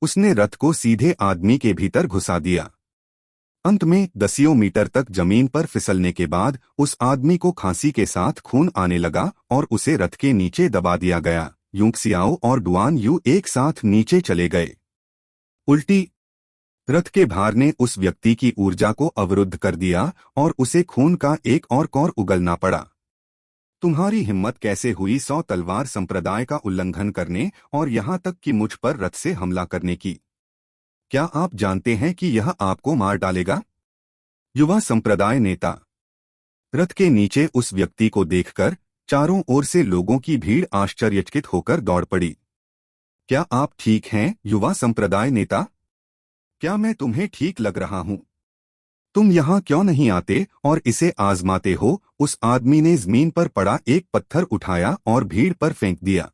Speaker 1: उसने रथ को सीधे आदमी के भीतर घुसा दिया। अंत में 10 मीटर तक जमीन पर फिसलने के बाद उस आदमी को खांसी के साथ खून आने लगा और उसे रथ के नीचे दबा दिया गया। यूंक्सियाओ और डुआन यू एक साथ नीचे चले गए। उल्टी रथ के भार ने उस व्यक्ति की ऊर्जा को अवरुद्ध कर दिया और उसे खून का एक और कौर उगलना पड़ा। तुम्हारी हिम्मत कैसे हुई 100 तलवार संप्रदाय का उल्लंघन करने और यहां तक कि मुझ पर रथ से हमला करने की? क्या आप जानते हैं कि यह आपको मार डालेगा? युवा संप्रदाय नेता। रथ के नीचे उस व्यक्ति को देखकर चारों ओर से लोगों की भीड़ आश्चर्यचकित होकर दौड़ पड़ी। क्या आप ठीक हैं, युवा संप्रदाय नेता? क्या मैं तुम्हें ठीक लग रहा हूं? तुम यहां क्यों नहीं आते और इसे आजमाते हो? उस आदमी ने जमीन पर पड़ा एक पत्थर उठाया और भीड़ पर फेंक दिया।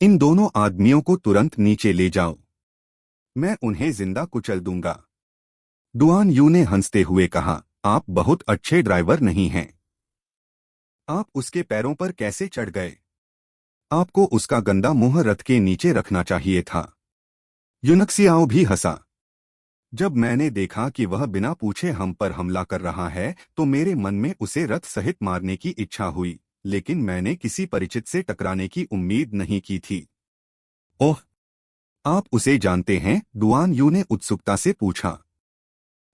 Speaker 1: इन दोनों आदमियों को तुरंत नीचे ले जाओ, मैं उन्हें जिंदा कुचल दूंगा। डुआन यू ने हंसते हुए कहा, आप बहुत अच्छे ड्राइवर नहीं हैं। आप उसके पैरों पर कैसे चढ़ गए? आपको उसका गंदा मुंह रथ के नीचे रखना चाहिए था। यूनक्सियाओ भी हंसा। जब मैंने देखा कि वह बिना पूछे हम पर हमला कर रहा है तो मेरे मन में उसे रथ सहित मारने की इच्छा हुई, लेकिन मैंने किसी परिचित से टकराने की उम्मीद नहीं की थी। ओह, आप उसे जानते हैं? डुआन यू ने उत्सुकता से पूछा।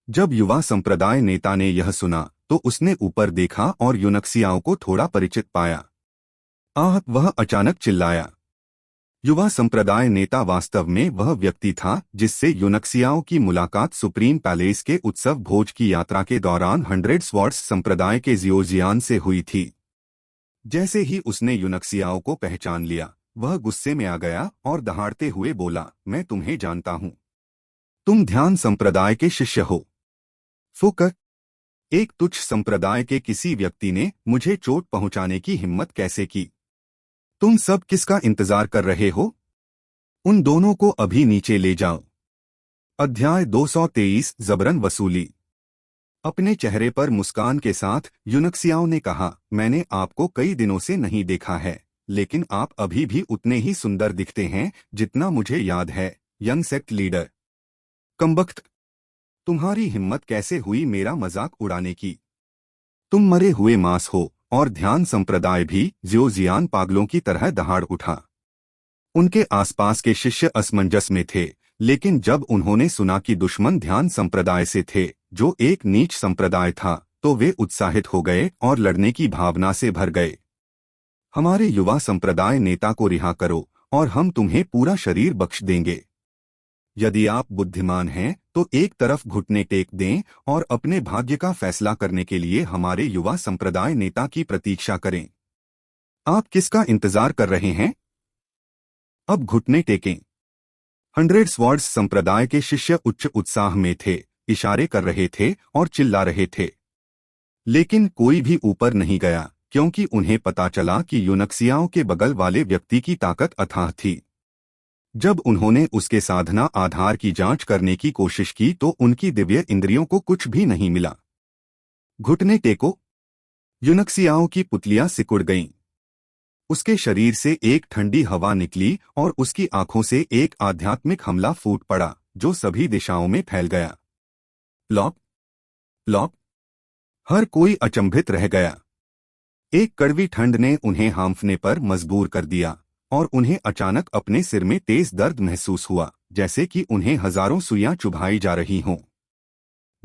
Speaker 1: जब युवा संप्रदाय नेता ने यह सुना तो उसने ऊपर देखा और यूनक्सियाओं को थोड़ा परिचित पाया। आह, वह अचानक चिल्लाया। युवा संप्रदाय नेता वास्तव में वह व्यक्ति था जिससे यूनक्सियाओं की मुलाकात सुप्रीम पैलेस के उत्सव भोज की यात्रा के दौरान 100 स्वॉर्ड्स संप्रदाय के जियोजियान से हुई थी। जैसे ही उसने यूनक्सियाओं को पहचान लिया, वह गुस्से में आ गया और दहाड़ते हुए बोला, मैं तुम्हें जानता हूं। तुम ध्यान संप्रदाय के शिष्य हो। फुक, एक तुच्छ संप्रदाय के किसी व्यक्ति ने मुझे चोट पहुंचाने की हिम्मत कैसे की? तुम सब किसका इंतजार कर रहे हो? उन दोनों को अभी नीचे ले जाओ। अध्याय 223 जबरन वसूली। अपने चेहरे पर मुस्कान के साथ यूनक्सियाओं ने कहा, मैंने आपको कई दिनों से नहीं देखा है, लेकिन आप अभी भी उतने ही सुंदर दिखते हैं जितना मुझे याद है, यंग सेक्ट लीडर। कमबख्त, तुम्हारी हिम्मत कैसे हुई मेरा मजाक उड़ाने की? तुम मरे हुए मांस हो। और ध्यान संप्रदाय भी जियोजियान पागलों की तरह दहाड़ उठा। उनके आसपास के शिष्य असमंजस में थे, लेकिन जब उन्होंने सुना कि दुश्मन ध्यान संप्रदाय से थे, जो एक नीच संप्रदाय था, तो वे उत्साहित हो गए और लड़ने की भावना से भर गए। हमारे युवा संप्रदाय नेता को रिहा करो और हम तुम्हें पूरा शरीर बख्श देंगे। यदि आप बुद्धिमान हैं तो एक तरफ घुटने टेक दें और अपने भाग्य का फैसला करने के लिए हमारे युवा संप्रदाय नेता की प्रतीक्षा करें। आप किसका इंतजार कर रहे हैं? अब घुटने टेकें। 100 स्वॉर्ड्स संप्रदाय के शिष्य उच्च उत्साह में थे, इशारे कर रहे थे और चिल्ला रहे थे। लेकिन कोई भी ऊपर नहीं गया, क्योंकि उन्हें पता चला कि यूनक्सियाओं के बगल वाले व्यक्ति की ताकत अथाह थी। जब उन्होंने उसके साधना आधार की जांच करने की कोशिश की तो उनकी दिव्य इंद्रियों को कुछ भी नहीं मिला। घुटने टेको। यूनक्सियाओं की पुतलियां सिकुड़ गईं। उसके शरीर से एक ठंडी हवा निकली और उसकी आंखों से एक आध्यात्मिक हमला फूट पड़ा, जो सभी दिशाओं में फैल गया। Plop plop. हर कोई अचंभित रह गया। एक कड़वी ठंड ने उन्हें हांफने पर मजबूर कर दिया और उन्हें अचानक अपने सिर में तेज दर्द महसूस हुआ, जैसे कि उन्हें हजारों सुइयां चुभाई जा रही हों।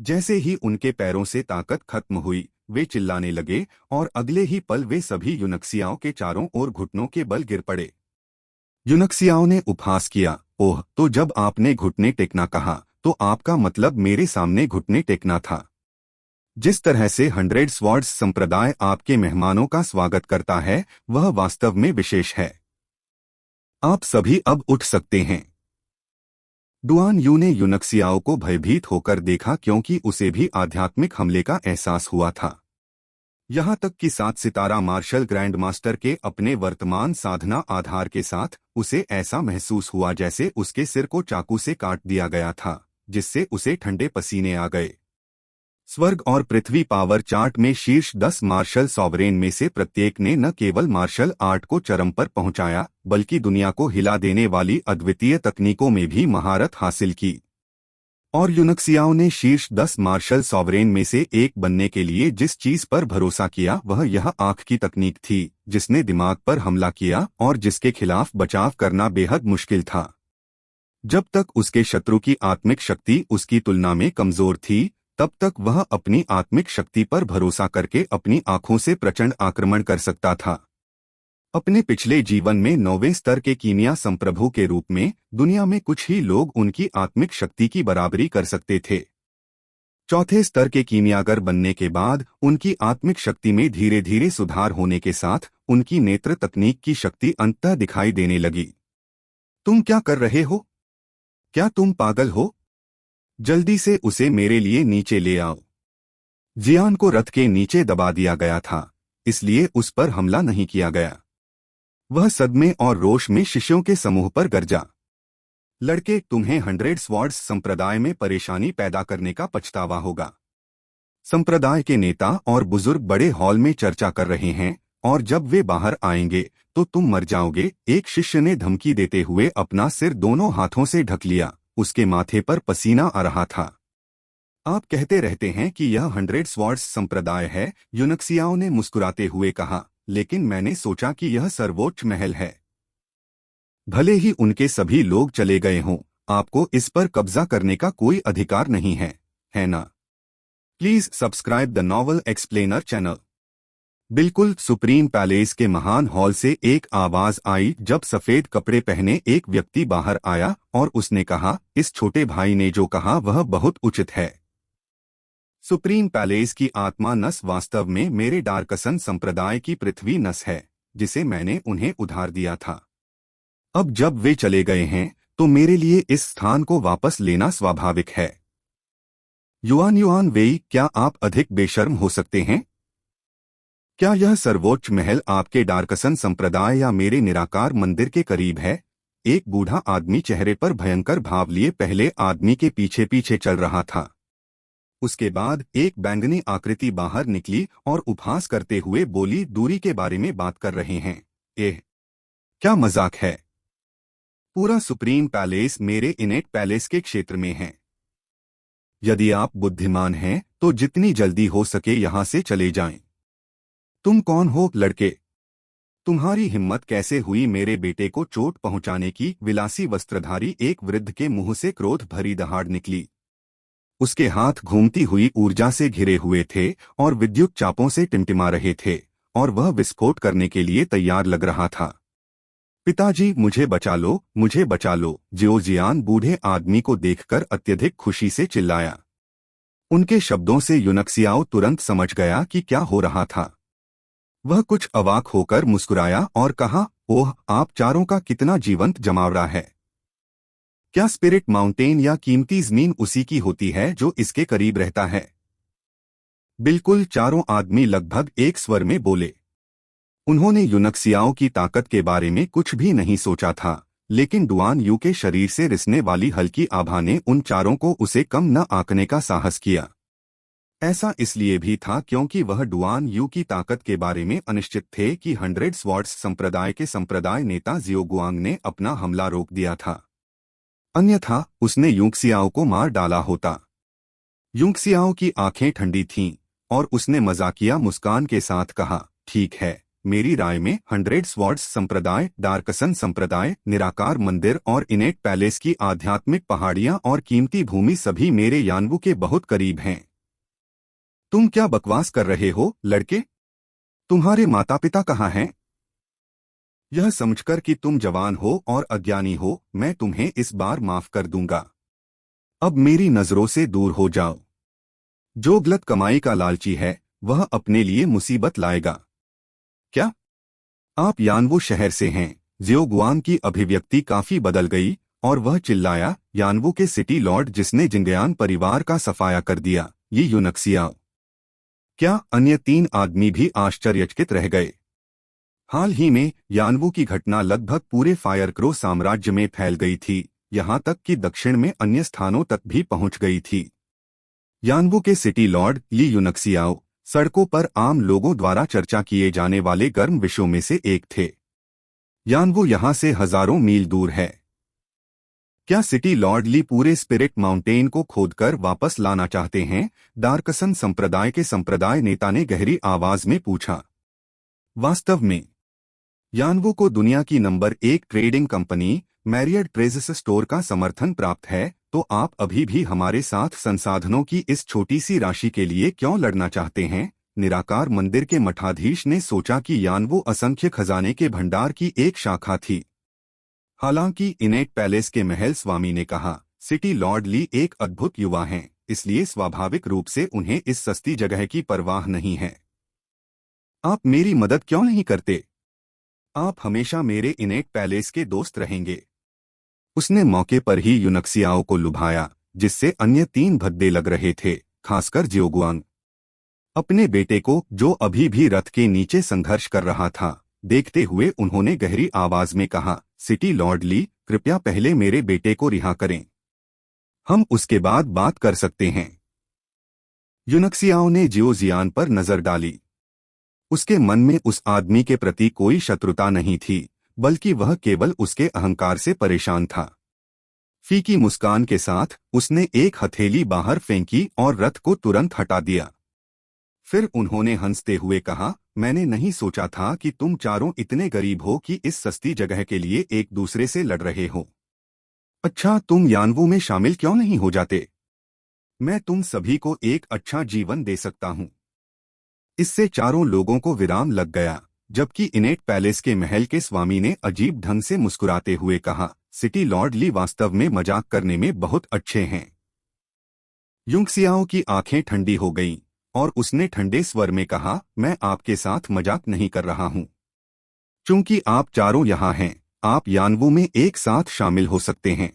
Speaker 1: जैसे ही उनके पैरों से ताकत खत्म हुई, वे चिल्लाने लगे और अगले ही पल वे सभी यूनक्सियाओं के चारों ओर घुटनों के बल गिर पड़े। यूनक्सियाओं ने उपहास किया, ओह, तो जब आपने घुटने टेकना कहा तो आपका मतलब मेरे सामने घुटने टेकना था। जिस तरह से 100 स्वॉर्ड्स संप्रदाय आपके मेहमानों का स्वागत करता है, वह वास्तव में विशेष है। आप सभी अब उठ सकते हैं। डुआन यू ने यूनक्सियाओं को भयभीत होकर देखा, क्योंकि उसे भी आध्यात्मिक हमले का एहसास हुआ था। यहाँ तक कि 7 सितारा मार्शल ग्रैंड मास्टर के अपने वर्तमान साधना आधार के साथ उसे ऐसा महसूस हुआ जैसे उसके सिर को चाकू से काट दिया गया था, जिससे उसे ठंडे पसीने आ गए। स्वर्ग और पृथ्वी पावर चार्ट में शीर्ष 10 मार्शल सॉवरेन में से प्रत्येक ने न केवल मार्शल आर्ट को चरम पर पहुंचाया, बल्कि दुनिया को हिला देने वाली अद्वितीय तकनीकों में भी महारत हासिल की। और यूनक्सियाओं ने शीर्ष 10 मार्शल सॉवरेन में से एक बनने के लिए जिस चीज पर भरोसा किया वह यह आंख की तकनीक थी, जिसने दिमाग पर हमला किया और जिसके खिलाफ बचाव करना बेहद मुश्किल था। जब तक उसके शत्रु की आत्मिक शक्ति उसकी तुलना में कमजोर थी, तब तक वह अपनी आत्मिक शक्ति पर भरोसा करके अपनी आंखों से प्रचंड आक्रमण कर सकता था। अपने पिछले जीवन में 9वें स्तर के कीमिया संप्रभु के रूप में दुनिया में कुछ ही लोग उनकी आत्मिक शक्ति की बराबरी कर सकते थे। चौथे स्तर के कीमियागर बनने के बाद उनकी आत्मिक शक्ति में धीरे धीरे सुधार होने के साथ उनकी नेत्र तकनीक की शक्ति अंततः दिखाई देने लगी। तुम क्या कर रहे हो? क्या तुम पागल हो? जल्दी से उसे मेरे लिए नीचे ले आओ। जियान को रथ के नीचे दबा दिया गया था, इसलिए उस पर हमला नहीं किया गया। वह सदमे और रोष में शिष्यों के समूह पर गरजा, लड़के, तुम्हें 100 स्वॉर्ड्स संप्रदाय में परेशानी पैदा करने का पछतावा होगा। संप्रदाय के नेता और बुजुर्ग बड़े हॉल में चर्चा कर रहे हैं और जब वे बाहर आएंगे तो तुम मर जाओगे। एक शिष्य ने धमकी देते हुए अपना सिर दोनों हाथों से ढक लिया, उसके माथे पर पसीना आ रहा था। आप कहते रहते हैं कि यह 100 स्वॉर्ड्स संप्रदाय है, यूनक्सियाओं ने मुस्कुराते हुए कहा, लेकिन मैंने सोचा कि यह सर्वोच्च महल है। भले ही उनके सभी लोग चले गए हों, आपको इस पर कब्जा करने का कोई अधिकार नहीं है ना? Please subscribe the novel explainer channel. बिल्कुल सुप्रीम पैलेस के महान हॉल से एक आवाज आई जब सफेद कपड़े पहने एक व्यक्ति बाहर आया और उसने कहा, इस छोटे भाई ने जो कहा वह बहुत उचित है। सुप्रीम पैलेस की आत्मा नस वास्तव में मेरे डार्कसन संप्रदाय की पृथ्वी नस है, जिसे मैंने उन्हें उधार दिया था। अब जब वे चले गए हैं तो मेरे लिए इस स्थान को वापस लेना स्वाभाविक है। युआन वेई, क्या आप अधिक बेशर्म हो सकते हैं? क्या यह सर्वोच्च महल आपके डार्कसन संप्रदाय या मेरे निराकार मंदिर के करीब है? एक बूढ़ा आदमी चेहरे पर भयंकर भाव लिए पहले आदमी के पीछे पीछे चल रहा था। उसके बाद एक बैंगनी आकृति बाहर निकली और उपहास करते हुए बोली, दूरी के बारे में बात कर रहे हैं? क्या मजाक है? पूरा सुप्रीम पैलेस मेरे इनेट पैलेस के क्षेत्र में है। यदि आप बुद्धिमान हैं तो जितनी जल्दी हो सके यहां से चले जाएं। तुम कौन हो, लड़के? तुम्हारी हिम्मत कैसे हुई मेरे बेटे को चोट पहुंचाने की? विलासी वस्त्रधारी एक वृद्ध के मुंह से क्रोध भरी दहाड़ निकली। उसके हाथ घूमती हुई ऊर्जा से घिरे हुए थे और विद्युत चापों से टिमटिमा रहे थे और वह विस्फोट करने के लिए तैयार लग रहा था। पिताजी, मुझे बचा लो, मुझे बचा लो! जियोजियान बूढ़े आदमी को देखकर अत्यधिक खुशी से चिल्लाया। उनके शब्दों से युनक्सियाओ तुरंत समझ गया कि क्या हो रहा था। वह कुछ अवाक होकर मुस्कुराया और कहा, ओह, आप चारों का कितना जीवंत जमावड़ा है! क्या स्पिरिट माउंटेन या कीमती जमीन उसी की होती है जो इसके करीब रहता है? बिल्कुल, चारों आदमी लगभग एक स्वर में बोले। उन्होंने युनक्सियाओं की ताकत के बारे में कुछ भी नहीं सोचा था, लेकिन डुआन यू के शरीर से रिसने वाली हल्की आभा ने उन चारों को उसे कम न आंकने का साहस किया। ऐसा इसलिए भी था क्योंकि वह डुआन यू की ताकत के बारे में अनिश्चित थे कि 100 स्वॉर्ड्स संप्रदाय के संप्रदाय नेता जियोगुआंग ने अपना हमला रोक दिया था। अन्यथा उसने यूंगसियाओ को मार डाला होता। यूंगसियाओ की आंखें ठंडी थीं और उसने मजाकिया मुस्कान के साथ कहा, ठीक है, मेरी राय में 100 स्वॉर्ड्स संप्रदाय, डार्कसन संप्रदाय, निराकार मंदिर और इनेट पैलेस की आध्यात्मिक पहाड़ियां और कीमती भूमि सभी मेरे यानवू के बहुत करीब हैं। तुम क्या बकवास कर रहे हो, लड़के? तुम्हारे माता पिता कहाँ हैं? यह समझकर कि तुम जवान हो और अज्ञानी हो, मैं तुम्हें इस बार माफ कर दूंगा। अब मेरी नजरों से दूर हो जाओ। जो गलत कमाई का लालची है, वह अपने लिए मुसीबत लाएगा। क्या आप यानवू शहर से हैं? जियोगुआंग की अभिव्यक्ति काफी बदल गई और वह चिल्लाया, यानवू के सिटी लॉर्ड जिसने जिंगयान परिवार का सफाया कर दिया, ये यूनक्सियाओ। क्या अन्य 3 आदमी भी आश्चर्यचकित रह गए। हाल ही में यानवू की घटना लगभग पूरे फायरक्रो साम्राज्य में फैल गई थी, यहां तक कि दक्षिण में अन्य स्थानों तक भी पहुंच गई थी। यानवू के सिटी लॉर्ड ली यूनक्सियाओ सड़कों पर आम लोगों द्वारा चर्चा किए जाने वाले गर्म विषयों में से एक थे। यानवू यहां से हजारों मील दूर है। क्या सिटी लॉर्ड ली पूरे स्पिरिट माउंटेन को खोदकर वापस लाना चाहते हैं? डार्कसन संप्रदाय के संप्रदाय नेता ने गहरी आवाज में पूछा। वास्तव में यानवू को दुनिया की number 1 trading company Marriott treasures store का समर्थन प्राप्त है, तो आप अभी भी हमारे साथ संसाधनों की इस छोटी सी राशि के लिए क्यों लड़ना चाहते हैं? निराकार मंदिर के मठाधीश ने सोचा कि यानवू असंख्य खजाने के भंडार की एक शाखा थी। हालांकि इनेट पैलेस के महल स्वामी ने कहा, सिटी लॉर्ड ली एक अद्भुत युवा हैं, इसलिए स्वाभाविक रूप से उन्हें इस सस्ती जगह की परवाह नहीं है। आप मेरी मदद क्यों नहीं करते? आप हमेशा मेरे इनेट पैलेस के दोस्त रहेंगे। उसने मौके पर ही यूनक्सियाओ को लुभाया, जिससे अन्य 3 भद्दे लग रहे थे, खासकर जियोगुआंग। अपने बेटे को, जो अभी भी रथ के नीचे संघर्ष कर रहा था, देखते हुए उन्होंने गहरी आवाज में कहा, सिटी लॉर्ड ली, कृपया पहले मेरे बेटे को रिहा करें। हम उसके बाद बात कर सकते हैं। यूनक्सियाओ ने जियोजियान पर नजर डाली। उसके मन में उस आदमी के प्रति कोई शत्रुता नहीं थी, बल्कि वह केवल उसके अहंकार से परेशान था। फीकी मुस्कान के साथ उसने एक हथेली बाहर फेंकी और रथ को तुरंत हटा दिया। फिर उन्होंने हंसते हुए कहा, मैंने नहीं सोचा था कि तुम चारों इतने गरीब हो कि इस सस्ती जगह के लिए एक दूसरे से लड़ रहे हो। अच्छा, तुम यानवू में शामिल क्यों नहीं हो जाते? मैं तुम सभी को एक अच्छा जीवन दे सकता हूं। इससे चारों लोगों को विराम लग गया, जबकि इनेट पैलेस के महल के स्वामी ने अजीब ढंग से मुस्कुराते हुए कहा, सिटी लॉर्ड ली वास्तव में मजाक करने में बहुत अच्छे हैं। यूंगसियाओ की आंखें ठंडी हो गईं और उसने ठंडे स्वर में कहा, मैं आपके साथ मजाक नहीं कर रहा हूं। चूंकि आप चारों यहाँ हैं, आप यानवू में एक साथ शामिल हो सकते हैं।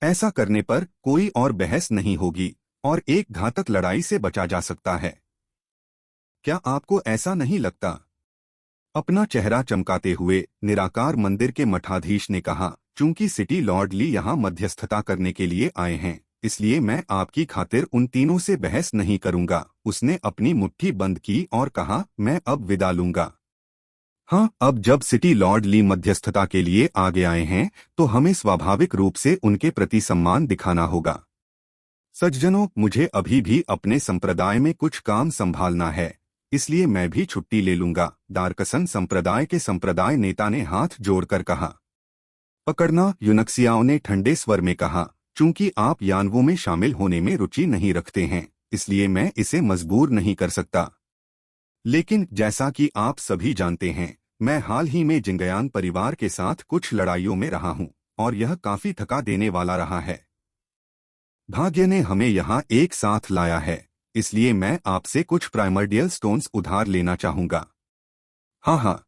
Speaker 1: ऐसा करने पर कोई और बहस नहीं होगी और एक घातक लड़ाई से बचा जा सकता है। क्या आपको ऐसा नहीं लगता? अपना चेहरा चमकाते हुए निराकार मंदिर के मठाधीश ने कहा, चूंकि सिटी लॉर्ड ली यहाँ मध्यस्थता करने के लिए आए हैं, इसलिए मैं आपकी खातिर उन तीनों से बहस नहीं करूंगा। उसने अपनी मुट्ठी बंद की और कहा, मैं अब विदा लूंगा। हाँ, अब जब सिटी लॉर्ड ली मध्यस्थता के लिए आगे आए हैं, तो हमें स्वाभाविक रूप से उनके प्रति सम्मान दिखाना होगा। सज्जनों, मुझे अभी भी अपने संप्रदाय में कुछ काम संभालना है। इसलिए मैं भी छुट्टी ले लूंगा। दारकसन संप्रदाय के संप्रदाय नेता ने हाथ जोड़कर कहा। पकड़ना, यूनक्सियाओं ने ठंडे स्वर में कहा। चूंकि आप यानवों में शामिल होने में रुचि नहीं रखते हैं, इसलिए मैं इसे मजबूर नहीं कर सकता। लेकिन जैसा कि आप सभी जानते हैं, मैं हाल ही में जिंगयान परिवार के साथ कुछ लड़ाइयों में रहा हूं और यह काफी थका देने वाला रहा है। भाग्य ने हमें यहाँ एक साथ लाया है, इसलिए मैं आपसे कुछ प्राइमर्डियल स्टोन्स उधार लेना चाहूंगा। हाँ हाँ,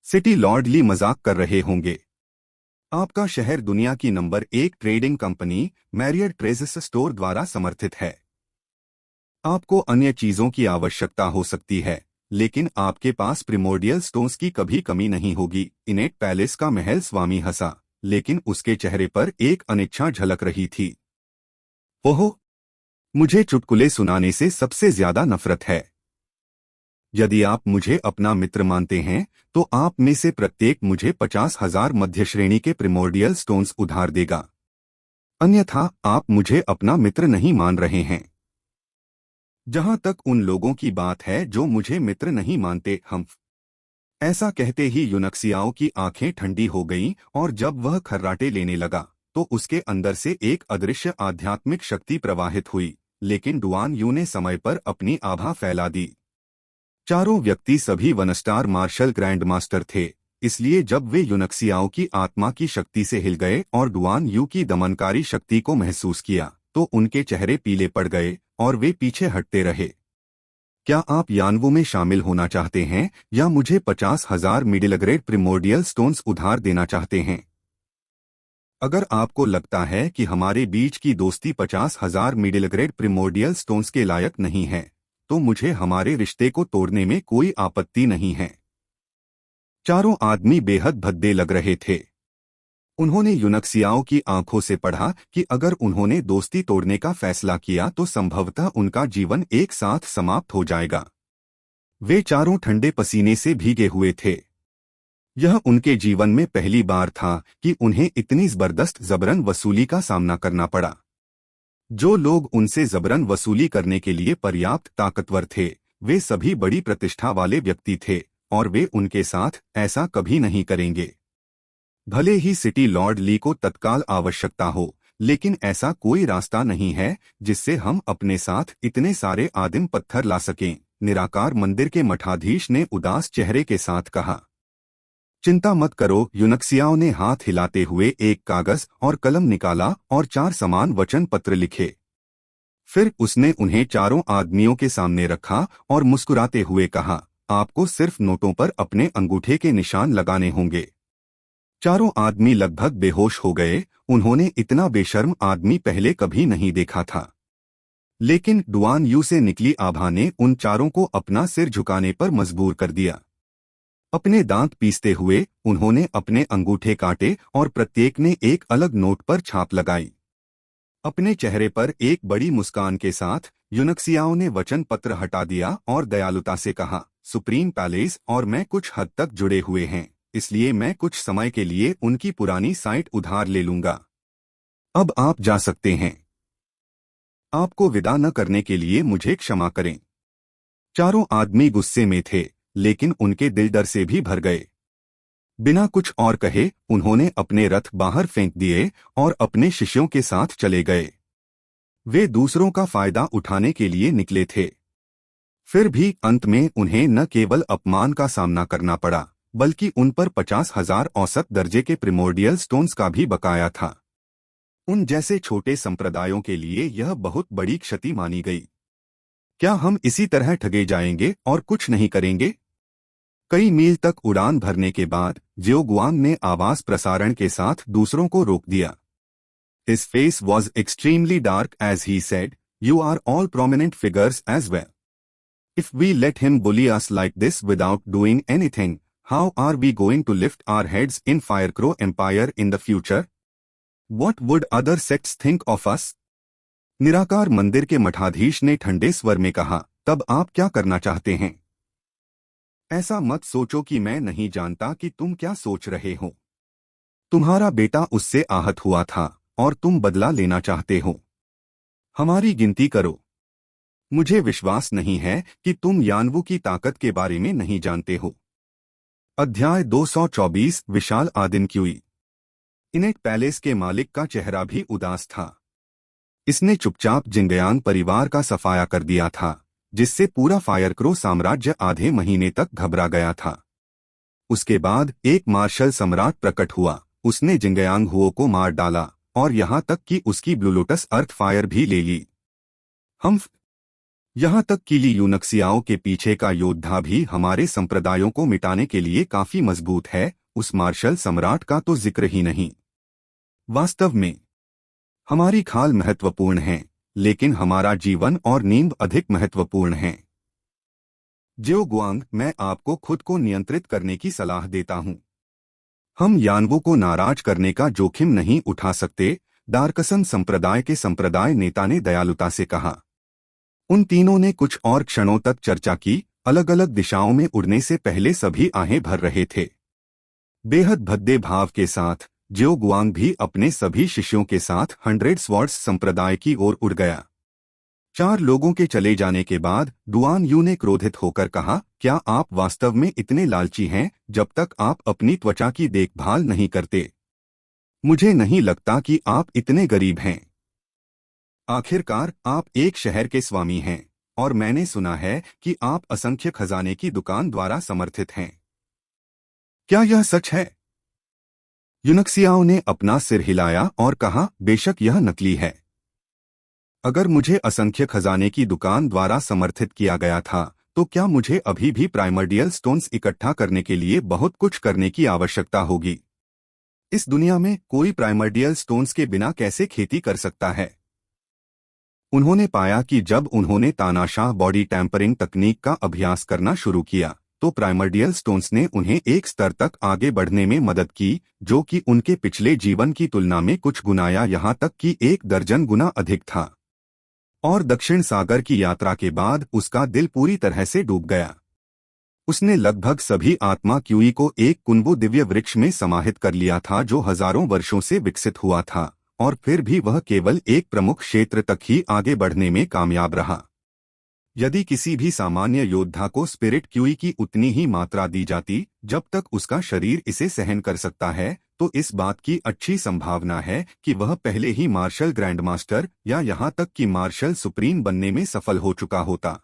Speaker 1: सिटी लॉर्ड ली मजाक कर रहे होंगे। आपका शहर दुनिया की number 1 trading company Marriott treasures store द्वारा समर्थित है। आपको अन्य चीजों की आवश्यकता हो सकती है, लेकिन आपके पास प्रिमोर्डियल स्टोन्स की कभी कमी नहीं होगी। इनेट पैलेस का महल स्वामी हंसा, लेकिन उसके चेहरे पर एक अनिच्छा झलक रही थी। ओहो, मुझे चुटकुले सुनाने से सबसे ज्यादा नफरत है। यदि आप मुझे अपना मित्र मानते हैं, तो आप में से प्रत्येक मुझे 50,000 मध्य श्रेणी के प्रिमोर्डियल स्टोन्स उधार देगा। अन्यथा आप मुझे अपना मित्र नहीं मान रहे हैं। जहां तक उन लोगों की बात है जो मुझे मित्र नहीं मानते, हम। ऐसा कहते ही यूनक्सियाओं की आंखें ठंडी हो गईं और जब वह खर्राटे लेने लगा, तो उसके अंदर से एक अदृश्य आध्यात्मिक शक्ति प्रवाहित हुई। लेकिन डुआन यू ने समय पर अपनी आभा फैला दी। चारों व्यक्ति सभी वनस्टार मार्शल ग्रैंड मास्टर थे, इसलिए जब वे यूनक्सियाओं की आत्मा की शक्ति से हिल गए और डुआन यू की दमनकारी शक्ति को महसूस किया, तो उनके चेहरे पीले पड़ गए और वे पीछे हटते रहे। क्या आप यानवों में शामिल होना चाहते हैं या मुझे 50,000 मिडिल ग्रेड प्रिमोर्डियल स्टोन्स उधार देना चाहते हैं? अगर आपको लगता है कि हमारे बीच की दोस्ती 50,000 मिडिल ग्रेड प्रिमोर्डियल स्टोन्स के लायक नहीं है, तो मुझे हमारे रिश्ते को तोड़ने में कोई आपत्ति नहीं है। चारों आदमी बेहद भद्दे लग रहे थे। उन्होंने यूनक्सियाओं की आंखों से पढ़ा कि अगर उन्होंने दोस्ती तोड़ने का फैसला किया तो संभवतः उनका जीवन एक साथ समाप्त हो जाएगा। वे चारों ठंडे पसीने से भीगे हुए थे। यह उनके जीवन में पहली बार था कि उन्हें इतनी जबरदस्त जबरन वसूली का सामना करना पड़ा। जो लोग उनसे जबरन वसूली करने के लिए पर्याप्त ताकतवर थे, वे सभी बड़ी प्रतिष्ठा वाले व्यक्ति थे और वे उनके साथ ऐसा कभी नहीं करेंगे। भले ही सिटी लॉर्ड ली को तत्काल आवश्यकता हो, लेकिन ऐसा कोई रास्ता नहीं है जिससे हम अपने साथ इतने सारे आदिम पत्थर ला सकें। निराकार मंदिर के मठाधीश ने उदास चेहरे के साथ कहा। चिंता मत करो, यूनक्सियाओं ने हाथ हिलाते हुए एक कागज और कलम निकाला और 4 समान वचन पत्र लिखे। फिर उसने उन्हें चारों आदमियों के सामने रखा और मुस्कुराते हुए कहा, आपको सिर्फ नोटों पर अपने अंगूठे के निशान लगाने होंगे। चारों आदमी लगभग बेहोश हो गए। उन्होंने इतना बेशर्म आदमी पहले कभी नहीं देखा था। लेकिन डुआन यू से निकली आभा ने उन चारों को अपना सिर झुकाने पर मजबूर कर दिया। अपने दांत पीसते हुए उन्होंने अपने अंगूठे काटे और प्रत्येक ने एक अलग नोट पर छाप लगाई। अपने चेहरे पर एक बड़ी मुस्कान के साथ यूनक्सियाओं ने वचन पत्र हटा दिया और दयालुता से कहा, सुप्रीम पैलेस और मैं कुछ हद तक जुड़े हुए हैं, इसलिए मैं कुछ समय के लिए उनकी पुरानी साइट उधार ले लूंगा। अब आप जा सकते हैं। आपको विदा न करने के लिए मुझे क्षमा करें। चारों आदमी गुस्से में थे, लेकिन उनके दिल डर से भी भर गए। बिना कुछ और कहे उन्होंने अपने रथ बाहर फेंक दिए और अपने शिष्यों के साथ चले गए। वे दूसरों का फायदा उठाने के लिए निकले थे। फिर भी अंत में उन्हें न केवल अपमान का सामना करना पड़ा, बल्कि उन पर 50,000 औसत दर्जे के प्रिमोर्डियल स्टोन्स का भी बकाया था। उन जैसे छोटे संप्रदायों के लिए यह बहुत बड़ी क्षति मानी गई। क्या हम इसी तरह ठगे जाएंगे और कुछ नहीं करेंगे? कई मील तक उड़ान भरने के बाद जियोगुआंग ने आवाज प्रसारण के साथ दूसरों को रोक दिया। His face was extremely dark as he said, "You are all prominent figures as well. If we let him bully us like this without doing anything, how are we going to lift our heads in Firecrow Empire in the future? What would other sects think of us?" निराकार मंदिर के मठाधीश ने ठंडे स्वर में कहा, तब आप क्या करना चाहते हैं? ऐसा मत सोचो कि मैं नहीं जानता कि तुम क्या सोच रहे हो। तुम्हारा बेटा उससे आहत हुआ था और तुम बदला लेना चाहते हो। हमारी गिनती करो। मुझे विश्वास नहीं है कि तुम यानवू की ताकत के बारे में नहीं जानते हो। अध्याय 224 विशाल आदिन क्यूई। इनेट पैलेस के मालिक का चेहरा भी उदास था। इसने चुपचाप जिंगयांग परिवार का सफाया कर दिया था, जिससे पूरा फायरक्रो साम्राज्य आधे महीने तक घबरा गया था। उसके बाद एक मार्शल सम्राट प्रकट हुआ। उसने जिंगयांग हुओ को मार डाला और यहाँ तक कि उसकी ब्लू लोटस अर्थ फायर भी ले ली। हम यहाँ तक कि ली यूनक्सियाओं के पीछे का योद्धा भी हमारे संप्रदायों को मिटाने के लिए काफी मजबूत है। उस मार्शल सम्राट का तो जिक्र ही नहीं। वास्तव में हमारी खाल महत्वपूर्ण है, लेकिन हमारा जीवन और नींद अधिक महत्वपूर्ण है। जियो गुआंग, मैं आपको खुद को नियंत्रित करने की सलाह देता हूं। हम यानवू को नाराज करने का जोखिम नहीं उठा सकते, दारकसन संप्रदाय के संप्रदाय नेता ने दयालुता से कहा। उन तीनों ने कुछ और क्षणों तक चर्चा की। अलग अलग दिशाओं में उड़ने से पहले सभी आहें भर रहे थे। बेहद भद्दे भाव के साथ जियो गुआंग भी अपने सभी शिष्यों के साथ 100 स्वॉर्ड्स संप्रदाय की ओर उड़ गया। 4 लोगों के चले जाने के बाद डुआन यू ने क्रोधित होकर कहा, क्या आप वास्तव में इतने लालची हैं जब तक आप अपनी त्वचा की देखभाल नहीं करते? मुझे नहीं लगता कि आप इतने गरीब हैं। आखिरकार आप एक शहर के स्वामी हैं और मैंने सुना है कि आप असंख्य खजाने की दुकान द्वारा समर्थित हैं। क्या यह सच है? यूनक्सियाओं ने अपना सिर हिलाया और कहा, बेशक यह नकली है। अगर मुझे असंख्य खजाने की दुकान द्वारा समर्थित किया गया था, तो क्या मुझे अभी भी प्राइमर्डियल स्टोन्स इकट्ठा करने के लिए बहुत कुछ करने की आवश्यकता होगी? इस दुनिया में कोई प्राइमर्डियल स्टोन्स के बिना कैसे खेती कर सकता है? उन्होंने पाया कि जब उन्होंने तानाशाह बॉडी टैंपरिंग तकनीक का अभ्यास करना शुरू किया, तो प्राइमर्डियल स्टोन्स ने उन्हें एक स्तर तक आगे बढ़ने में मदद की, जो कि उनके पिछले जीवन की तुलना में कुछ गुना या यहाँ तक कि 1 दर्जन गुना अधिक था। और दक्षिण सागर की यात्रा के बाद उसका दिल पूरी तरह से डूब गया। उसने लगभग सभी आत्मा क्यूई को एक कुंभु दिव्य वृक्ष में समाहित कर लिया था, जो हजारों वर्षों से विकसित हुआ था, और फिर भी वह केवल एक प्रमुख क्षेत्र तक ही आगे बढ़ने में कामयाब रहा। यदि किसी भी सामान्य योद्धा को स्पिरिट क्यूई की उतनी ही मात्रा दी जाती जब तक उसका शरीर इसे सहन कर सकता है, तो इस बात की अच्छी संभावना है कि वह पहले ही मार्शल ग्रैंडमास्टर या यहाँ तक कि मार्शल सुप्रीम बनने में सफल हो चुका होता।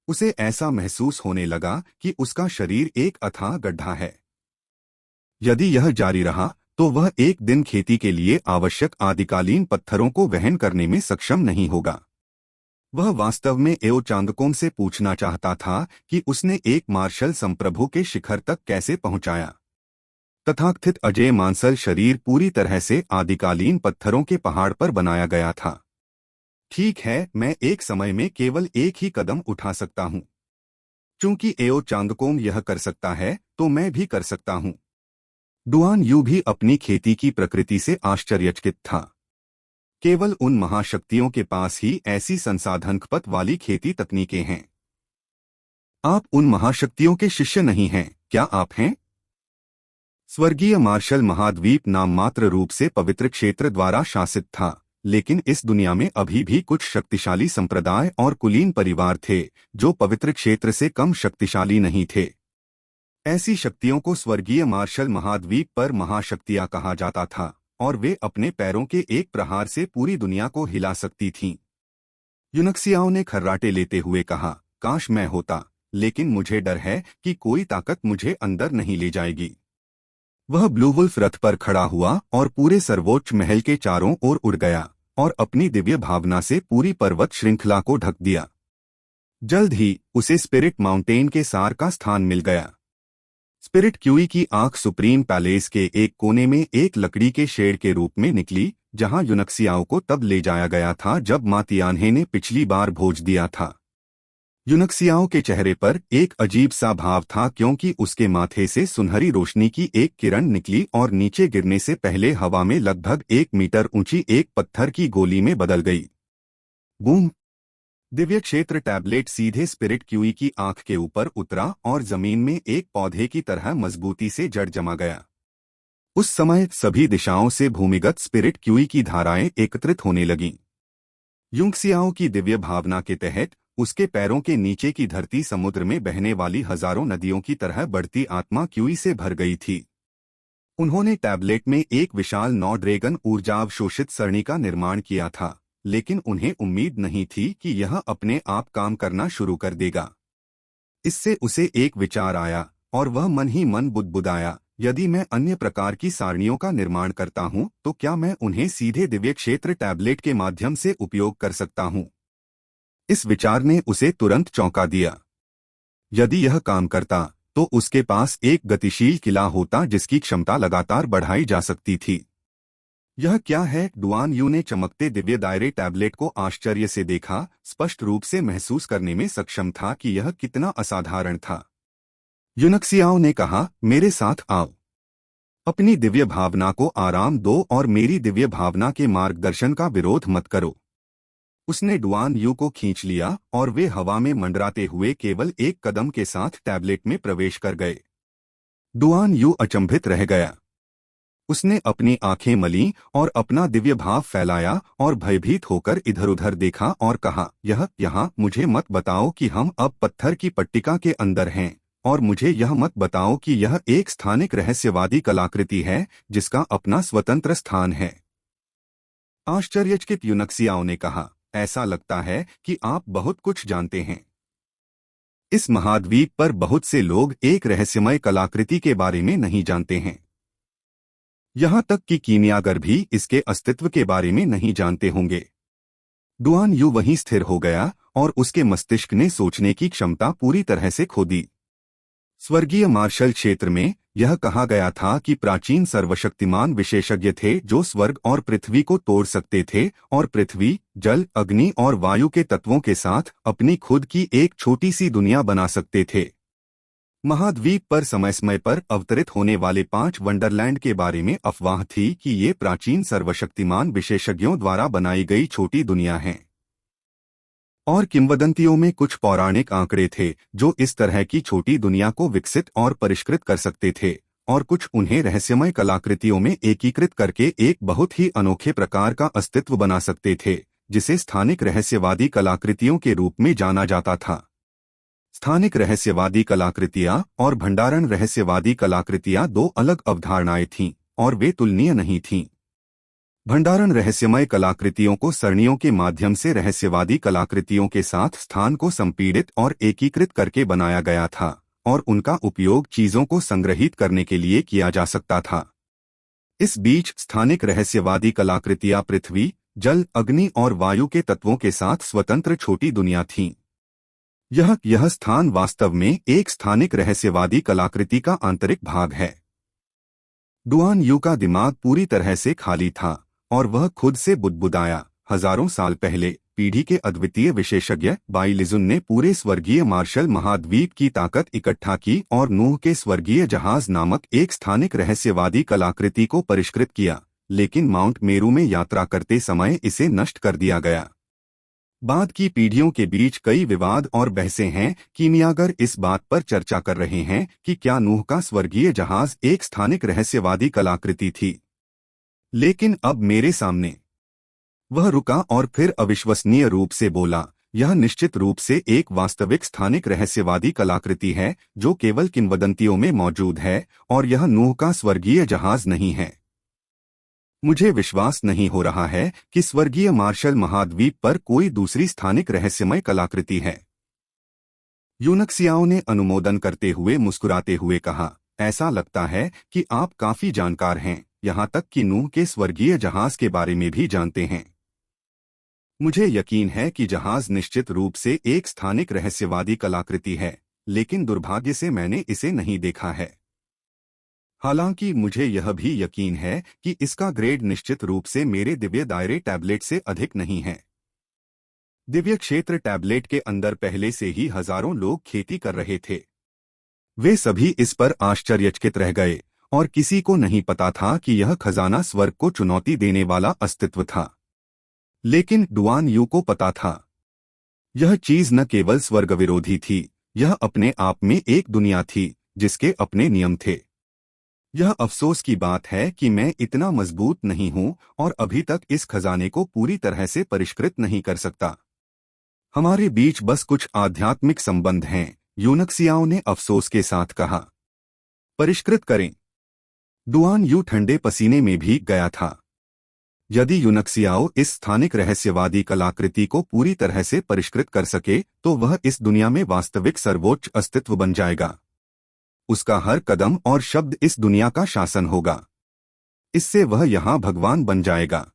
Speaker 1: उसे ऐसा महसूस होने लगा कि उसका शरीर एक अथाह गड्ढा है। यदि यह जारी रहा तो वह एक दिन खेती के लिए आवश्यक आदिकालीन पत्थरों को वहन करने में सक्षम नहीं होगा। वह वास्तव में एओ चांगकोम से पूछना चाहता था कि उसने एक मार्शल संप्रभु के शिखर तक कैसे पहुंचाया। तथाकथित अजय मांसल शरीर पूरी तरह से आदिकालीन पत्थरों के पहाड़ पर बनाया गया था। ठीक है, मैं एक समय में केवल एक ही कदम उठा सकता हूं। चूंकि एओ चांगकोम यह कर सकता है, तो मैं भी कर सकता हूं। डुआन यू भी अपनी खेती की प्रकृति से आश्चर्यचकित था। केवल उन महाशक्तियों के पास ही ऐसी संसाधनखपत वाली खेती तकनीकें हैं। आप उन महाशक्तियों के शिष्य नहीं हैं, क्या आप हैं? स्वर्गीय मार्शल महाद्वीप नाममात्र रूप से पवित्र क्षेत्र द्वारा शासित था, लेकिन इस दुनिया में अभी भी कुछ शक्तिशाली संप्रदाय और कुलीन परिवार थे जो पवित्र क्षेत्र से कम शक्तिशाली नहीं थे। ऐसी शक्तियों को स्वर्गीय मार्शल महाद्वीप पर महाशक्तियां कहा जाता था, और वे अपने पैरों के एक प्रहार से पूरी दुनिया को हिला सकती थीं। यूनक्सियाओं ने खर्राटे लेते हुए कहा, काश मैं होता, लेकिन मुझे डर है कि कोई ताकत मुझे अंदर नहीं ले जाएगी। वह ब्लूवुल्फ रथ पर खड़ा हुआ और पूरे सर्वोच्च महल के चारों ओर उड़ गया और अपनी दिव्य भावना से पूरी पर्वत श्रृंखला को ढक दिया। जल्द ही उसे स्पिरिट माउंटेन के सार का स्थान मिल गया। स्पिरिट क्यूई की आंख सुप्रीम पैलेस के एक कोने में एक लकड़ी के शेड के रूप में निकली, जहां यूनक्सियाओं को तब ले जाया गया था जब मां तियान्हे ने पिछली बार भोज दिया था। यूनक्सियाओं के चेहरे पर एक अजीब सा भाव था, क्योंकि उसके माथे से सुनहरी रोशनी की एक किरण निकली और नीचे गिरने से पहले हवा में लगभग 1 मीटर ऊंची एक पत्थर की गोली में बदल गई। बूम! दिव्य क्षेत्र टैबलेट सीधे स्पिरिट क्यूई की आंख के ऊपर उतरा और जमीन में एक पौधे की तरह मजबूती से जड़ जमा गया। उस समय सभी दिशाओं से भूमिगत स्पिरिट क्यूई की धाराएं एकत्रित होने लगीं। युंगसियाओ की दिव्य भावना के तहत उसके पैरों के नीचे की धरती समुद्र में बहने वाली हजारों नदियों की तरह बढ़ती आत्मा क्यूई से भर गई थी। उन्होंने टैबलेट में एक विशाल 9 ड्रैगन ऊर्जावशोषित सरणी का निर्माण किया था, लेकिन उन्हें उम्मीद नहीं थी कि यह अपने आप काम करना शुरू कर देगा। इससे उसे एक विचार आया और वह मन ही मन बुदबुदाया, यदि मैं अन्य प्रकार की सारणियों का निर्माण करता हूं तो क्या मैं उन्हें सीधे दिव्य क्षेत्र टैबलेट के माध्यम से उपयोग कर सकता हूं? इस विचार ने उसे तुरंत चौंका दिया। यदि यह काम करता तो उसके पास एक गतिशील किला होता जिसकी क्षमता लगातार बढ़ाई जा सकती थी। यह क्या है? डुआन यू ने चमकते दिव्य दायरे टैबलेट को आश्चर्य से देखा, स्पष्ट रूप से महसूस करने में सक्षम था कि यह कितना असाधारण था। युनक्सियाओ ने कहा, मेरे साथ आओ। अपनी दिव्य भावना को आराम दो और मेरी दिव्य भावना के मार्गदर्शन का विरोध मत करो। उसने डुआन यू को खींच लिया और वे हवा में मंडराते हुए केवल एक कदम के साथ टैबलेट में प्रवेश कर गए। डुआन यू अचंभित रह गया। उसने अपनी आंखें मलीं और अपना दिव्य भाव फैलाया और भयभीत होकर इधर-उधर देखा और कहा, यह यहाँ मुझे मत बताओ कि हम अब पत्थर की पट्टिका के अंदर हैं, और मुझे यह मत बताओ कि यह एक स्थानिक रहस्यवादी कलाकृति है जिसका अपना स्वतंत्र स्थान है। आश्चर्यचकित युनक्सियाओ ने कहा, ऐसा लगता है कि आप बहुत कुछ जानते हैं। इस महाद्वीप पर बहुत से लोग एक रहस्यमय कलाकृति के बारे में नहीं जानते हैं। यहाँ तक कि कीमियागर भी इसके अस्तित्व के बारे में नहीं जानते होंगे। डुआन यू वहीं स्थिर हो गया और उसके मस्तिष्क ने सोचने की क्षमता पूरी तरह से खो दी। स्वर्गीय मार्शल क्षेत्र में यह कहा गया था कि प्राचीन सर्वशक्तिमान विशेषज्ञ थे जो स्वर्ग और पृथ्वी को तोड़ सकते थे और पृथ्वी, जल, अग्नि और वायु के तत्वों के साथ अपनी खुद की एक छोटी सी दुनिया बना सकते थे। महाद्वीप पर समय समय पर अवतरित होने वाले 5 वंडरलैंड के बारे में अफवाह थी कि ये प्राचीन सर्वशक्तिमान विशेषज्ञों द्वारा बनाई गई छोटी दुनिया हैं। और किंवदंतियों में कुछ पौराणिक आंकड़े थे जो इस तरह की छोटी दुनिया को विकसित और परिष्कृत कर सकते थे, और कुछ उन्हें रहस्यमय कलाकृतियों में एकीकृत करके एक बहुत ही अनोखे प्रकार का अस्तित्व बना सकते थे, जिसे स्थानिक रहस्यवादी कलाकृतियों के रूप में जाना जाता था। स्थानिक रहस्यवादी कलाकृतियां और भंडारण रहस्यवादी कलाकृतियां दो अलग अवधारणाएं थीं और वे तुलनीय नहीं थीं। भंडारण रहस्यमय कलाकृतियों को सरणियों के माध्यम से रहस्यवादी कलाकृतियों के साथ स्थान को संपीड़ित और एकीकृत करके बनाया गया था, और उनका उपयोग चीजों को संग्रहित करने के लिए किया जा सकता था। इस बीच स्थानिक रहस्यवादी कलाकृतियां पृथ्वी, जल, अग्नि और वायु के तत्वों के साथ स्वतंत्र छोटी दुनिया थीं। यह स्थान वास्तव में एक स्थानिक रहस्यवादी कलाकृति का आंतरिक भाग है। डुआन यू का दिमाग पूरी तरह से खाली था और वह खुद से बुदबुदाया, हजारों साल पहले पीढ़ी के अद्वितीय विशेषज्ञ बाइलिजुन ने पूरे स्वर्गीय मार्शल महाद्वीप की ताकत इकट्ठा की और नूह के स्वर्गीय जहाज नामक एक स्थानिक रहस्यवादी कलाकृति को परिष्कृत किया, लेकिन माउंट मेरू में यात्रा करते समय इसे नष्ट कर दिया गया। बाद की पीढ़ियों के बीच कई विवाद और बहसें हैं। कीमियागर इस बात पर चर्चा कर रहे हैं कि क्या नूह का स्वर्गीय जहाज एक स्थानिक रहस्यवादी कलाकृति थी। लेकिन अब मेरे सामने वह रुका और फिर अविश्वसनीय रूप से बोला, यह निश्चित रूप से एक वास्तविक स्थानिक रहस्यवादी कलाकृति है जो केवल किंवदंतियों में मौजूद है, और यह नूह का स्वर्गीय जहाज नहीं है। मुझे विश्वास नहीं हो रहा है कि स्वर्गीय मार्शल महाद्वीप पर कोई दूसरी स्थानिक रहस्यमय कलाकृति है। युनक्सियाओ ने अनुमोदन करते हुए मुस्कुराते हुए कहा, ऐसा लगता है कि आप काफी जानकार हैं, यहाँ तक कि नूह के स्वर्गीय जहाज के बारे में भी जानते हैं। मुझे यकीन है कि जहाज निश्चित रूप से एक स्थानिक रहस्यवादी कलाकृति है, लेकिन दुर्भाग्य से मैंने इसे नहीं देखा है। हालांकि मुझे यह भी यकीन है कि इसका ग्रेड निश्चित रूप से मेरे दिव्य दायरे टैबलेट से अधिक नहीं है। दिव्य क्षेत्र टैबलेट के अंदर पहले से ही हजारों लोग खेती कर रहे थे। वे सभी इस पर आश्चर्यचकित रह गए और किसी को नहीं पता था कि यह खजाना स्वर्ग को चुनौती देने वाला अस्तित्व था। लेकिन डुआन यू को पता था। यह चीज न केवल स्वर्ग विरोधी थी, यह अपने आप में एक दुनिया थी जिसके अपने नियम थे। यह अफसोस की बात है कि मैं इतना मजबूत नहीं हूं और अभी तक इस खजाने को पूरी तरह से परिष्कृत नहीं कर सकता। हमारे बीच बस कुछ आध्यात्मिक संबंध हैं, यूनक्सियाओं ने अफसोस के साथ कहा। परिष्कृत करें। दुआन यू ठंडे पसीने में भीग गया था। यदि यूनक्सियाओ इस स्थानिक रहस्यवादी कलाकृति को पूरी तरह से परिष्कृत कर सके तो वह इस दुनिया में वास्तविक सर्वोच्च अस्तित्व बन जाएगा। उसका हर कदम और शब्द इस दुनिया का शासन होगा। इससे वह यहाँ भगवान बन जाएगा।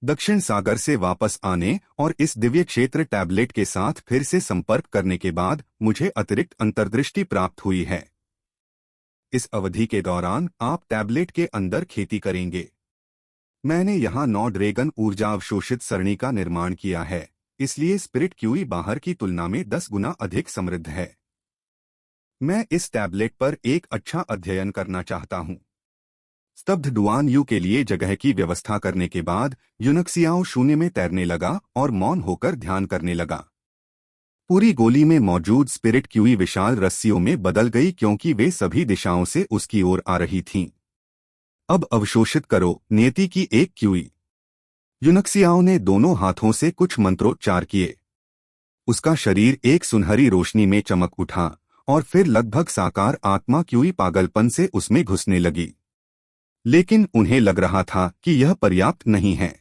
Speaker 1: दक्षिण सागर से वापस आने और इस दिव्य क्षेत्र टैबलेट के साथ फिर से संपर्क करने के बाद मुझे अतिरिक्त अंतर्दृष्टि प्राप्त हुई है। इस अवधि के दौरान आप टैबलेट के अंदर खेती करेंगे। मैंने यहाँ 9 ड्रैगन ऊर्जा अवशोषित सरणी का निर्माण किया है, इसलिए स्पिरिट क्यूई बाहर की तुलना में 10 गुना अधिक समृद्ध है। मैं इस टैबलेट पर एक अच्छा अध्ययन करना चाहता हूँ। स्तब्ध डुआन यू के लिए जगह की व्यवस्था करने के बाद यूनक्सियाओ शून्य में तैरने लगा और मौन होकर ध्यान करने लगा। पूरी गोली में मौजूद स्पिरिट क्यूई विशाल रस्सियों में बदल गई क्योंकि वे सभी दिशाओं से उसकी ओर आ रही थीं। अब अवशोषित करो नियति की एक क्यूई। यूनक्सियाओ ने दोनों हाथों से कुछ मंत्रोच्चार किए। उसका शरीर एक सुनहरी रोशनी में चमक उठा और फिर लगभग साकार आत्मा क्यूई पागलपन से उसमें घुसने लगी। लेकिन उन्हें लग रहा था कि यह पर्याप्त नहीं है।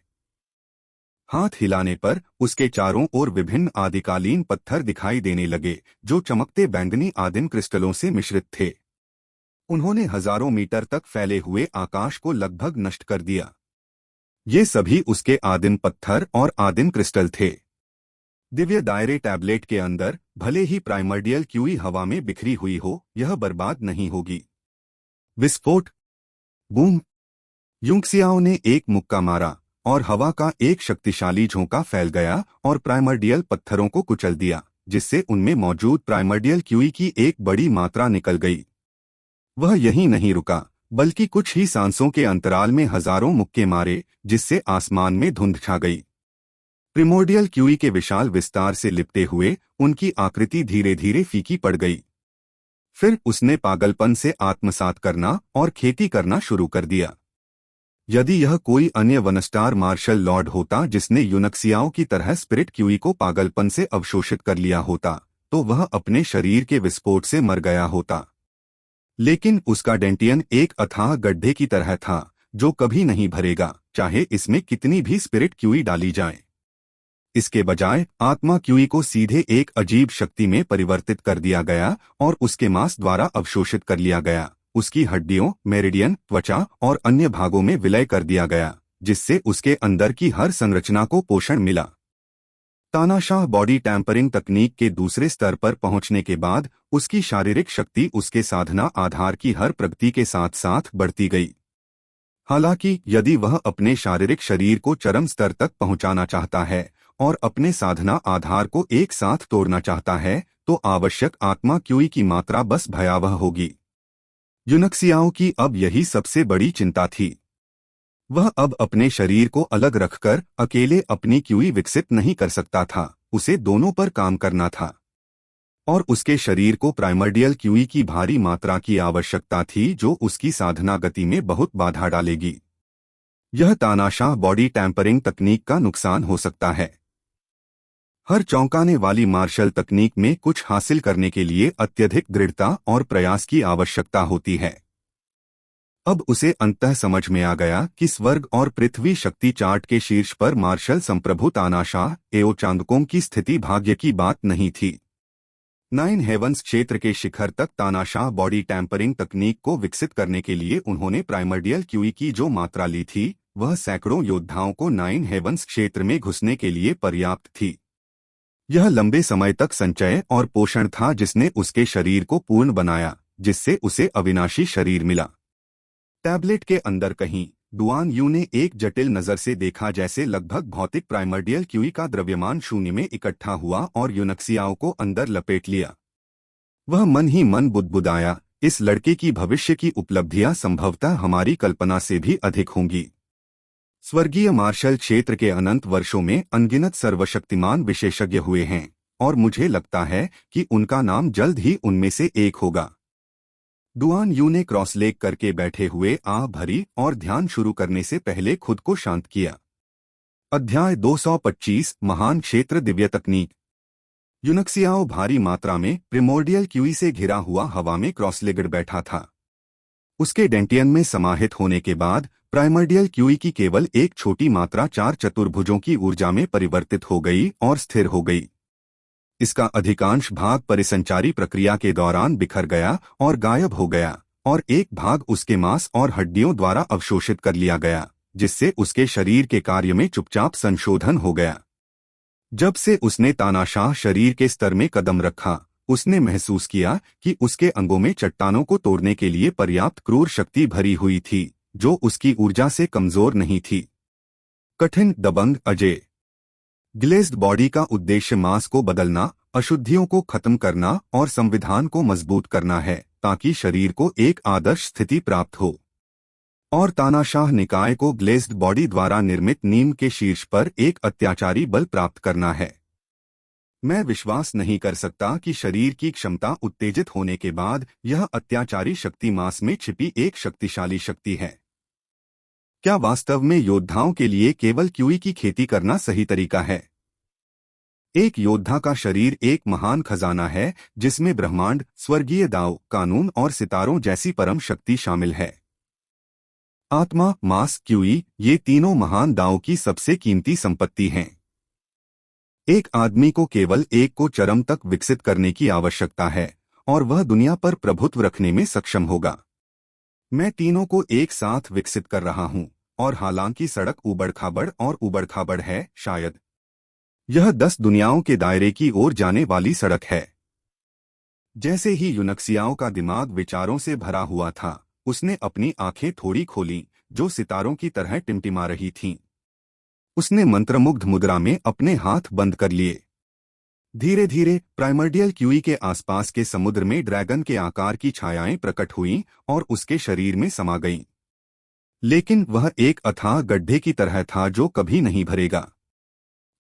Speaker 1: हाथ हिलाने पर उसके चारों ओर विभिन्न आदिकालीन पत्थर दिखाई देने लगे जो चमकते बैंगनी आदिम क्रिस्टलों से मिश्रित थे। उन्होंने हजारों मीटर तक फैले हुए आकाश को लगभग नष्ट कर दिया। ये सभी उसके आदिम पत्थर और आदिम क्रिस्टल थे। दिव्य दायरे टैबलेट के अंदर भले ही प्राइमर्डियल क्यूई हवा में बिखरी हुई हो, यह बर्बाद नहीं होगी। विस्फोट। बूम। यूनक्सियाओ ने एक मुक्का मारा और हवा का एक शक्तिशाली झोंका फैल गया और प्राइमर्डियल पत्थरों को कुचल दिया, जिससे उनमें मौजूद प्राइमर्डियल क्यूई की एक बड़ी मात्रा निकल गई। वह यहीं नहीं रुका, बल्कि कुछ ही सांसों के अंतराल में हजारों मुक्के मारे, जिससे आसमान में धुंध छा गई। प्रिमोर्डियल क्यूई के विशाल विस्तार से लिपटे हुए उनकी आकृति धीरे धीरे फीकी पड़ गई। फिर उसने पागलपन से आत्मसात करना और खेती करना शुरू कर दिया। यदि यह कोई अन्य वनस्टार मार्शल लॉर्ड होता जिसने यूनक्सियाओ की तरह स्पिरिट क्यूई को पागलपन से अवशोषित कर लिया होता, तो वह अपने शरीर के विस्फोट से मर गया होता। लेकिन उसका डेंटियन एक अथाह गड्ढे की तरह था जो कभी नहीं भरेगा, चाहे इसमें कितनी भी स्पिरिट क्यूई डाली जाए। इसके बजाय आत्मा क्यूई को सीधे एक अजीब शक्ति में परिवर्तित कर दिया गया और उसके मांस द्वारा अवशोषित कर लिया गया। उसकी हड्डियों, मेरिडियन, त्वचा और अन्य भागों में विलय कर दिया गया, जिससे उसके अंदर की हर संरचना को पोषण मिला। तानाशाह बॉडी टैंपरिंग तकनीक के दूसरे स्तर पर पहुंचने के बाद उसकी शारीरिक शक्ति उसके साधना आधार की हर प्रगति के साथ साथ बढ़ती गई। हालांकि यदि वह अपने शारीरिक शरीर को चरम स्तर तक पहुंचाना चाहता है और अपने साधना आधार को एक साथ तोड़ना चाहता है, तो आवश्यक आत्मा क्यूई की मात्रा बस भयावह होगी। यूनक्सियाओ की अब यही सबसे बड़ी चिंता थी। वह अब अपने शरीर को अलग रखकर अकेले अपनी क्यूई विकसित नहीं कर सकता था, उसे दोनों पर काम करना था। और उसके शरीर को प्राइमर्डियल क्यूई की भारी मात्रा की आवश्यकता थी जो उसकी साधना गति में बहुत बाधा डालेगी। यह तानाशाह बॉडी टैंपरिंग तकनीक का नुकसान हो सकता है। हर चौंकाने वाली मार्शल तकनीक में कुछ हासिल करने के लिए अत्यधिक दृढ़ता और प्रयास की आवश्यकता होती है। अब उसे अंततः समझ में आ गया कि स्वर्ग और पृथ्वी शक्ति चार्ट के शीर्ष पर मार्शल संप्रभु तानाशाह एओ चांदकोम की स्थिति भाग्य की बात नहीं थी। 9 हेवंस क्षेत्र के शिखर तक तानाशाह बॉडी टैंपरिंग तकनीक को विकसित करने के लिए उन्होंने प्राइमर्डियल क्यूई की जो मात्रा ली थी, वह सैकड़ों योद्धाओं को 9 हेवंस क्षेत्र में घुसने के लिए पर्याप्त थी। यह लंबे समय तक संचय और पोषण था जिसने उसके शरीर को पूर्ण बनाया, जिससे उसे अविनाशी शरीर मिला। टैबलेट के अंदर कहीं डुआन यू ने एक जटिल नजर से देखा, जैसे लगभग भौतिक प्राइमर्डियल क्यूई का द्रव्यमान शून्य में इकट्ठा हुआ और यूनक्सियाओ को अंदर लपेट लिया। वह मन ही मन बुदबुदाया, इस लड़के की भविष्य की उपलब्धियां संभवतः हमारी कल्पना से भी अधिक होंगी। स्वर्गीय मार्शल क्षेत्र के अनंत वर्षों में अनगिनत सर्वशक्तिमान विशेषज्ञ हुए हैं और मुझे लगता है कि उनका नाम जल्द ही उनमें से एक होगा। डुआन यू ने क्रॉस लेग करके बैठे हुए आह भरी और ध्यान शुरू करने से पहले खुद को शांत किया। अध्याय 225 महान क्षेत्र दिव्य तकनीक। यूनक्सियाओ भारी मात्रा में प्रिमोर्डियल क्यूई से घिरा हुआ हवा में क्रॉसलेगड बैठा था। उसके डेंटियन में समाहित होने के बाद प्राइमर्डियल क्यूई की केवल एक छोटी मात्रा 4 चतुर्भुजों की ऊर्जा में परिवर्तित हो गई और स्थिर हो गई। इसका अधिकांश भाग परिसंचारी प्रक्रिया के दौरान बिखर गया और गायब हो गया, और एक भाग उसके मांस और हड्डियों द्वारा अवशोषित कर लिया गया, जिससे उसके शरीर के कार्य में चुपचाप संशोधन हो गया। जब से उसने तानाशाह शरीर के स्तर में कदम रखा, उसने महसूस किया कि उसके अंगों में चट्टानों को तोड़ने के लिए पर्याप्त क्रूर शक्ति भरी हुई थी, जो उसकी ऊर्जा से कमजोर नहीं थी। कठिन दबंग अजय। ग्लेज्ड बॉडी का उद्देश्य मांस को बदलना, अशुद्धियों को खत्म करना और संविधान को मजबूत करना है, ताकि शरीर को एक आदर्श स्थिति प्राप्त हो। और तानाशाह निकाय को ग्लेज्ड बॉडी द्वारा निर्मित नीम के शीर्ष पर एक अत्याचारी बल प्राप्त करना है। मैं विश्वास नहीं कर सकता कि शरीर की क्षमता उत्तेजित होने के बाद यह अत्याचारी शक्ति मांस में छिपी एक शक्तिशाली शक्ति है। क्या वास्तव में योद्धाओं के लिए केवल क्यूई की खेती करना सही तरीका है? एक योद्धा का शरीर एक महान खजाना है, जिसमें ब्रह्मांड, स्वर्गीय दाव, कानून और सितारों जैसी परम शक्ति शामिल है। आत्मा, मास, क्यूई, ये तीनों महान दाव की सबसे कीमती संपत्ति हैं। एक आदमी को केवल एक को चरम तक विकसित करने की आवश्यकता है, और वह दुनिया पर प्रभुत्व रखने में सक्षम होगा। मैं तीनों को एक साथ विकसित कर रहा हूं, और हालांकि सड़क ऊबड़-खाबड़ और ऊबड़-खाबड़ है, शायद यह 10 दुनियाओं के दायरे की ओर जाने वाली सड़क है। जैसे ही यूनक्सियाओं का दिमाग विचारों से भरा हुआ था, उसने अपनी आंखें थोड़ी खोलीं, जो सितारों की तरह टिमटिमा रही थीं। उसने मंत्रमुग्ध मुद्रा में अपने हाथ बंद कर लिए। धीरे धीरे प्राइमर्डियल क्यूई के आसपास के समुद्र में ड्रैगन के आकार की छायाएं प्रकट हुईं और उसके शरीर में समा गईं। लेकिन वह एक अथाह गड्ढे की तरह था जो कभी नहीं भरेगा।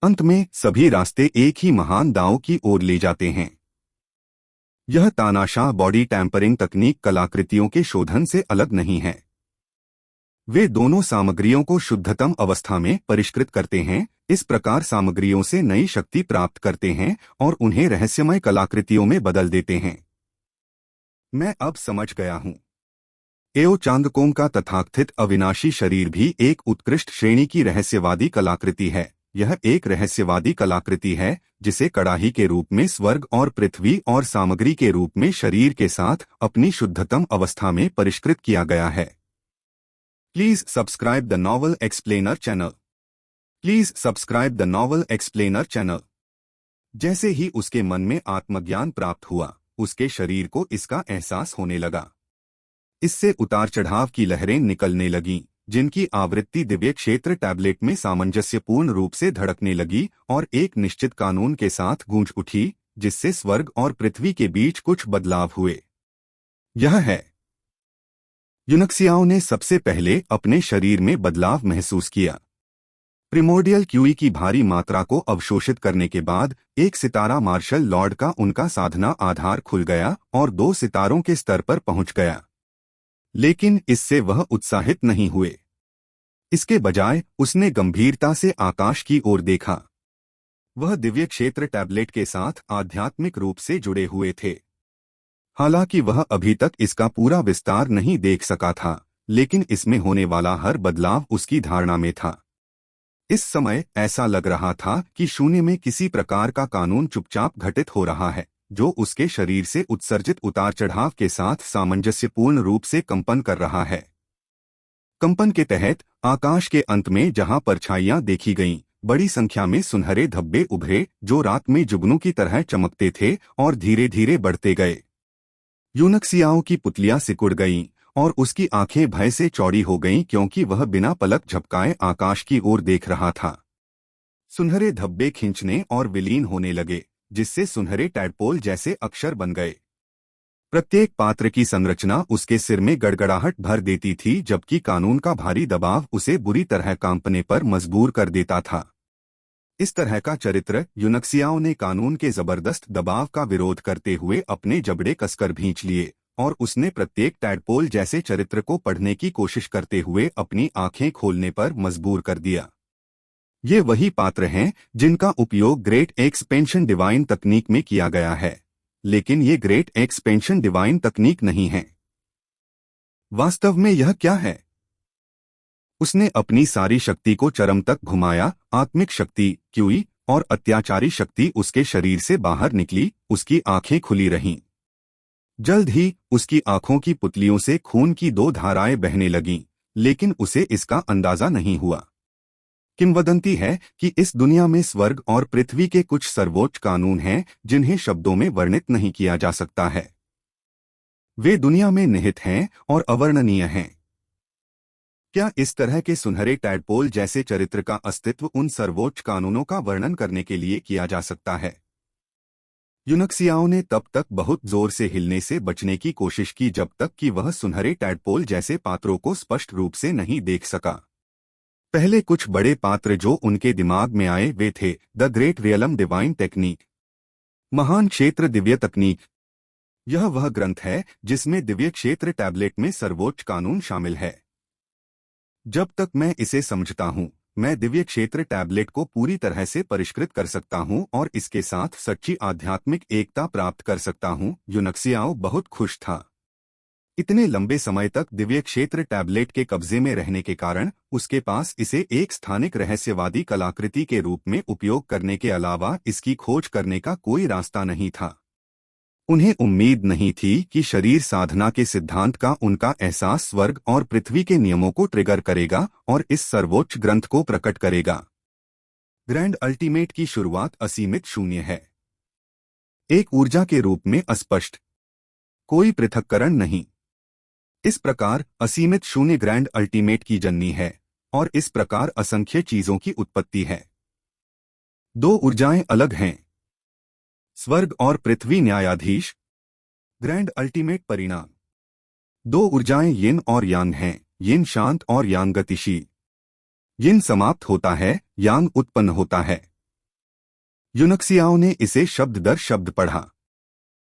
Speaker 1: अंत में सभी रास्ते एक ही महान दांव की ओर ले जाते हैं। यह तानाशाह बॉडी टैंपरिंग तकनीक कलाकृतियों के शोधन से अलग नहीं है। वे दोनों सामग्रियों को शुद्धतम अवस्था में परिष्कृत करते हैं, इस प्रकार सामग्रियों से नई शक्ति प्राप्त करते हैं और उन्हें रहस्यमय कलाकृतियों में बदल देते हैं। मैं अब समझ गया हूं। एओ चांगकोम का तथाकथित अविनाशी शरीर भी एक उत्कृष्ट श्रेणी की रहस्यवादी कलाकृति है। यह एक रहस्यवादी कलाकृति है जिसे कड़ाही के रूप में स्वर्ग और पृथ्वी और सामग्री के रूप में शरीर के साथ अपनी शुद्धतम अवस्था में परिष्कृत किया गया है। Please subscribe the novel explainer channel. Please subscribe the novel explainer channel. जैसे ही उसके मन में आत्मज्ञान प्राप्त हुआ, उसके शरीर को इसका एहसास होने लगा। इससे उतार चढ़ाव की लहरें निकलने लगीं, जिनकी आवृत्ति दिव्य क्षेत्र टैबलेट में सामंजस्यपूर्ण रूप से धड़कने लगी और एक निश्चित कानून के साथ गूंज उठी, जिससे स्वर्ग और पृथ्वी के बीच कुछ बदलाव हुए। यह है। यूनक्सियाओं ने सबसे पहले अपने शरीर में बदलाव महसूस किया। प्रिमोर्डियल क्यूई की भारी मात्रा को अवशोषित करने के बाद एक सितारा मार्शल लॉर्ड का उनका साधना आधार खुल गया और 2 सितारों के स्तर पर पहुंच गया। लेकिन इससे वह उत्साहित नहीं हुए। इसके बजाय उसने गंभीरता से आकाश की ओर देखा। वह दिव्य क्षेत्र टैबलेट के साथ आध्यात्मिक रूप से जुड़े हुए थे। हालांकि वह अभी तक इसका पूरा विस्तार नहीं देख सका था, लेकिन इसमें होने वाला हर बदलाव उसकी धारणा में था। इस समय ऐसा लग रहा था कि शून्य में किसी प्रकार का कानून चुपचाप घटित हो रहा है, जो उसके शरीर से उत्सर्जित उतार चढ़ाव के साथ सामंजस्यपूर्ण रूप से कंपन कर रहा है। कंपन के तहत आकाश के अंत में जहां परछाइयां देखी गईं, बड़ी संख्या में सुनहरे धब्बे उभरे जो रात में जुगनू की तरह चमकते थे और धीरे धीरे बढ़ते गए। यूनक्सियाओं की पुतलियां सिकुड़ गईं और उसकी आंखें भय से चौड़ी हो गईं, क्योंकि वह बिना पलक झपकाए आकाश की ओर देख रहा था। सुनहरे धब्बे खींचने और विलीन होने लगे, जिससे सुनहरे टैडपोल जैसे अक्षर बन गए। प्रत्येक पात्र की संरचना उसके सिर में गड़गड़ाहट भर देती थी, जबकि कानून का भारी दबाव उसे बुरी तरह कांपने पर मजबूर कर देता था। इस तरह का चरित्र यूनक्सियाओं ने कानून के जबरदस्त दबाव का विरोध करते हुए अपने जबड़े कसकर भींच लिए और उसने प्रत्येक टैडपोल जैसे चरित्र को पढ़ने की कोशिश करते हुए अपनी आंखें खोलने पर मजबूर कर दिया। ये वही पात्र हैं जिनका उपयोग ग्रेट एक्सपेंशन डिवाइन तकनीक में किया गया है, लेकिन ये ग्रेट एक्सपेंशन डिवाइन तकनीक नहीं है। वास्तव में यह क्या है? उसने अपनी सारी शक्ति को चरम तक घुमाया, आत्मिक शक्ति क्यूई और अत्याचारी शक्ति उसके शरीर से बाहर निकली, उसकी आंखें खुली रहीं। जल्द ही उसकी आंखों की पुतलियों से खून की 2 धाराएं बहने लगीं, लेकिन उसे इसका अंदाजा नहीं हुआ। किंवदंती है कि इस दुनिया में स्वर्ग और पृथ्वी के कुछ सर्वोच्च कानून हैं जिन्हें शब्दों में वर्णित नहीं किया जा सकता है। वे दुनिया में निहित हैं और अवर्णनीय हैं। क्या इस तरह के सुनहरे टैडपोल जैसे चरित्र का अस्तित्व उन सर्वोच्च कानूनों का वर्णन करने के लिए किया जा सकता है? यूनक्सियाओं ने तब तक बहुत जोर से हिलने से बचने की कोशिश की जब तक कि वह सुनहरे टैडपोल जैसे पात्रों को स्पष्ट रूप से नहीं देख सका। पहले कुछ बड़े पात्र जो उनके दिमाग में आए वे थे the great realm divine technique, महान क्षेत्र दिव्य तकनीक। यह वह ग्रंथ है जिसमें दिव्य क्षेत्र टैबलेट में सर्वोच्च कानून शामिल है। जब तक मैं इसे समझता हूँ, मैं दिव्य क्षेत्र टैबलेट को पूरी तरह से परिष्कृत कर सकता हूँ और इसके साथ सच्ची आध्यात्मिक एकता प्राप्त कर सकता हूँ। यूनक्सियाओ बहुत खुश था। इतने लंबे समय तक दिव्य क्षेत्र टैबलेट के कब्जे में रहने के कारण उसके पास इसे एक स्थानिक रहस्यवादी कलाकृति के रूप में उपयोग करने के अलावा इसकी खोज करने का कोई रास्ता नहीं था। उन्हें उम्मीद नहीं थी कि शरीर साधना के सिद्धांत का उनका एहसास स्वर्ग और पृथ्वी के नियमों को ट्रिगर करेगा और इस सर्वोच्च ग्रंथ को प्रकट करेगा। ग्रैंड अल्टीमेट की शुरुआत असीमित शून्य है, एक ऊर्जा के रूप में अस्पष्ट, कोई पृथक्करण नहीं। इस प्रकार असीमित शून्य ग्रैंड अल्टीमेट की जननी है और इस प्रकार असंख्य चीजों की उत्पत्ति है। 2 ऊर्जाएं अलग हैं, स्वर्ग और पृथ्वी न्यायाधीश, ग्रैंड अल्टीमेट परिणाम। 2 ऊर्जाएं यिन और यांग हैं, यिन शांत और यांग गतिशील। यिन समाप्त होता है, यांग उत्पन्न होता है। यूनक्सियाओं ने इसे शब्द दर शब्द पढ़ा।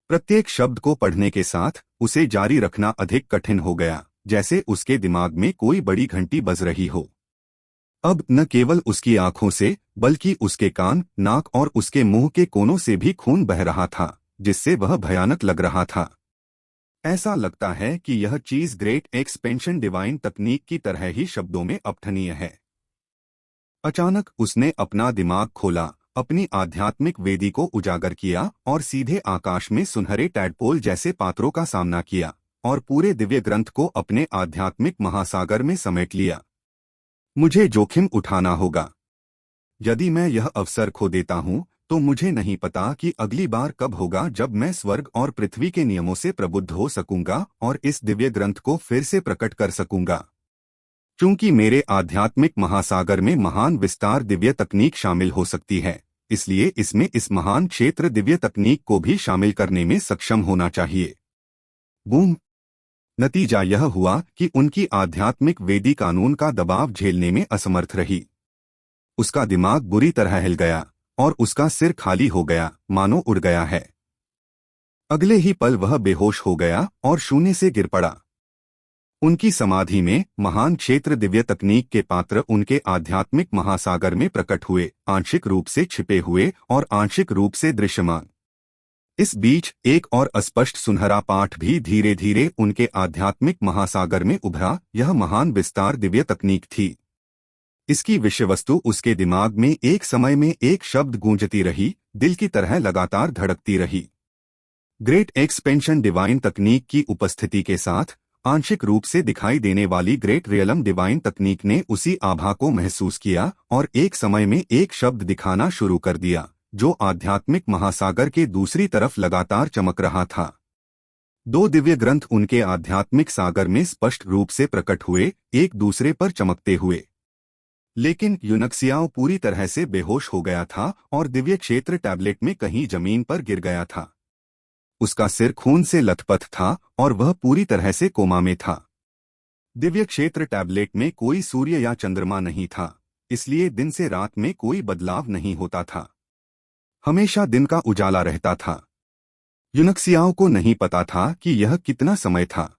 Speaker 1: प्रत्येक शब्द को पढ़ने के साथ उसे जारी रखना अधिक कठिन हो गया, जैसे उसके दिमाग में कोई बड़ी घंटी बज रही हो। अब न केवल उसकी आंखों से बल्कि उसके कान, नाक और उसके मुंह के कोनों से भी खून बह रहा था, जिससे वह भयानक लग रहा था। ऐसा लगता है कि यह चीज ग्रेट एक्सपेंशन डिवाइन तकनीक की तरह ही शब्दों में अपठनीय है। अचानक उसने अपना दिमाग खोला, अपनी आध्यात्मिक वेदी को उजागर किया और सीधे आकाश में सुनहरे टैडपोल जैसे पात्रों का सामना किया और पूरे दिव्य ग्रंथ को अपने आध्यात्मिक महासागर में समेट लिया। मुझे जोखिम उठाना होगा। यदि मैं यह अवसर खो देता हूं, तो मुझे नहीं पता कि अगली बार कब होगा जब मैं स्वर्ग और पृथ्वी के नियमों से प्रबुद्ध हो सकूंगा और इस दिव्य ग्रंथ को फिर से प्रकट कर सकूंगा। चूंकि मेरे आध्यात्मिक महासागर में महान विस्तार दिव्य तकनीक शामिल हो सकती है, इसलिए इसमें इस महान क्षेत्र दिव्य तकनीक को भी शामिल करने में सक्षम होना चाहिए। बूम! नतीजा यह हुआ कि उनकी आध्यात्मिक वेदी कानून का दबाव झेलने में असमर्थ रही। उसका दिमाग बुरी तरह हिल गया और उसका सिर खाली हो गया, मानो उड़ गया है। अगले ही पल वह बेहोश हो गया और शून्य से गिर पड़ा। उनकी समाधि में महान क्षेत्र दिव्य तकनीक के पात्र उनके आध्यात्मिक महासागर में प्रकट हुए, आंशिक रूप से छिपे हुए और आंशिक रूप से दृश्यमान। इस बीच एक और अस्पष्ट सुनहरा पाठ भी धीरे धीरे उनके आध्यात्मिक महासागर में उभरा। यह महान विस्तार दिव्य तकनीक थी। इसकी विषय वस्तु उसके दिमाग में एक समय में एक शब्द गूंजती रही, दिल की तरह लगातार धड़कती रही। ग्रेट एक्सपेंशन डिवाइन तकनीक की उपस्थिति के साथ आंशिक रूप से दिखाई देने वाली ग्रेट रियलम डिवाइन तकनीक ने उसी आभा को महसूस किया और एक समय में एक शब्द दिखाना शुरू कर दिया, जो आध्यात्मिक महासागर के दूसरी तरफ लगातार चमक रहा था। 2 दिव्य ग्रंथ उनके आध्यात्मिक सागर में स्पष्ट रूप से प्रकट हुए, एक दूसरे पर चमकते हुए। लेकिन यूनक्सियाओ पूरी तरह से बेहोश हो गया था और दिव्य क्षेत्र टैबलेट में कहीं जमीन पर गिर गया था। उसका सिर खून से लथपथ था और वह पूरी तरह से कोमा में था। दिव्य क्षेत्र टैबलेट में कोई सूर्य या चंद्रमा नहीं था, इसलिए दिन से रात में कोई बदलाव नहीं होता था। हमेशा दिन का उजाला रहता था। यूनक्सियाओ को नहीं पता था कि यह कितना समय था।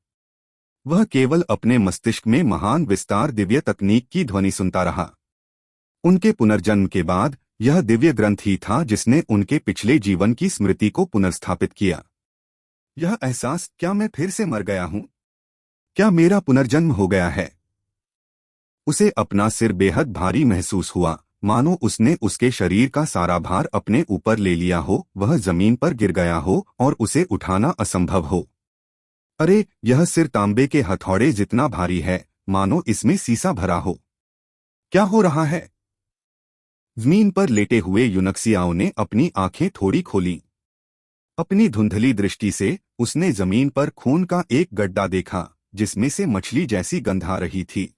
Speaker 1: वह केवल अपने मस्तिष्क में महान विस्तार दिव्य तकनीक की ध्वनि सुनता रहा। उनके पुनर्जन्म के बाद यह दिव्य ग्रंथ ही था जिसने उनके पिछले जीवन की स्मृति को पुनर्स्थापित किया। यह एहसास, क्या मैं फिर से मर गया हूं? क्या मेरा पुनर्जन्म हो गया है? उसे अपना सिर बेहद भारी महसूस हुआ, मानो उसने उसके शरीर का सारा भार अपने ऊपर ले लिया हो, वह जमीन पर गिर गया हो और उसे उठाना असंभव हो। अरे, यह सिर तांबे के हथौड़े जितना भारी है, मानो इसमें सीसा भरा हो। क्या हो रहा है? जमीन पर लेटे हुए यूनक्सियाओ ने अपनी आंखें थोड़ी खोलीं। अपनी धुंधली दृष्टि से उसने जमीन पर खून का एक गड्ढा देखा, जिसमें से मछली जैसी गंध आ रही थी।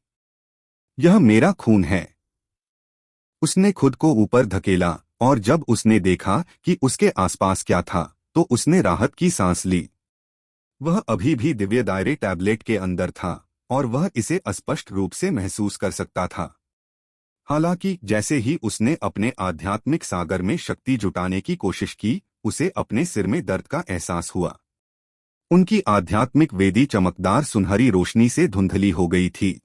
Speaker 1: यह मेरा खून है। उसने खुद को ऊपर धकेला और जब उसने देखा कि उसके आसपास क्या था, तो उसने राहत की सांस ली। वह अभी भी दिव्य दायरे टैबलेट के अंदर था और वह इसे स्पष्ट रूप से महसूस कर सकता था। हालांकि जैसे ही उसने अपने आध्यात्मिक सागर में शक्ति जुटाने की कोशिश की, उसे अपने सिर में दर्द का एहसास हुआ। उनकी आध्यात्मिक वेदी चमकदार सुनहरी रोशनी से धुंधली हो गई थी।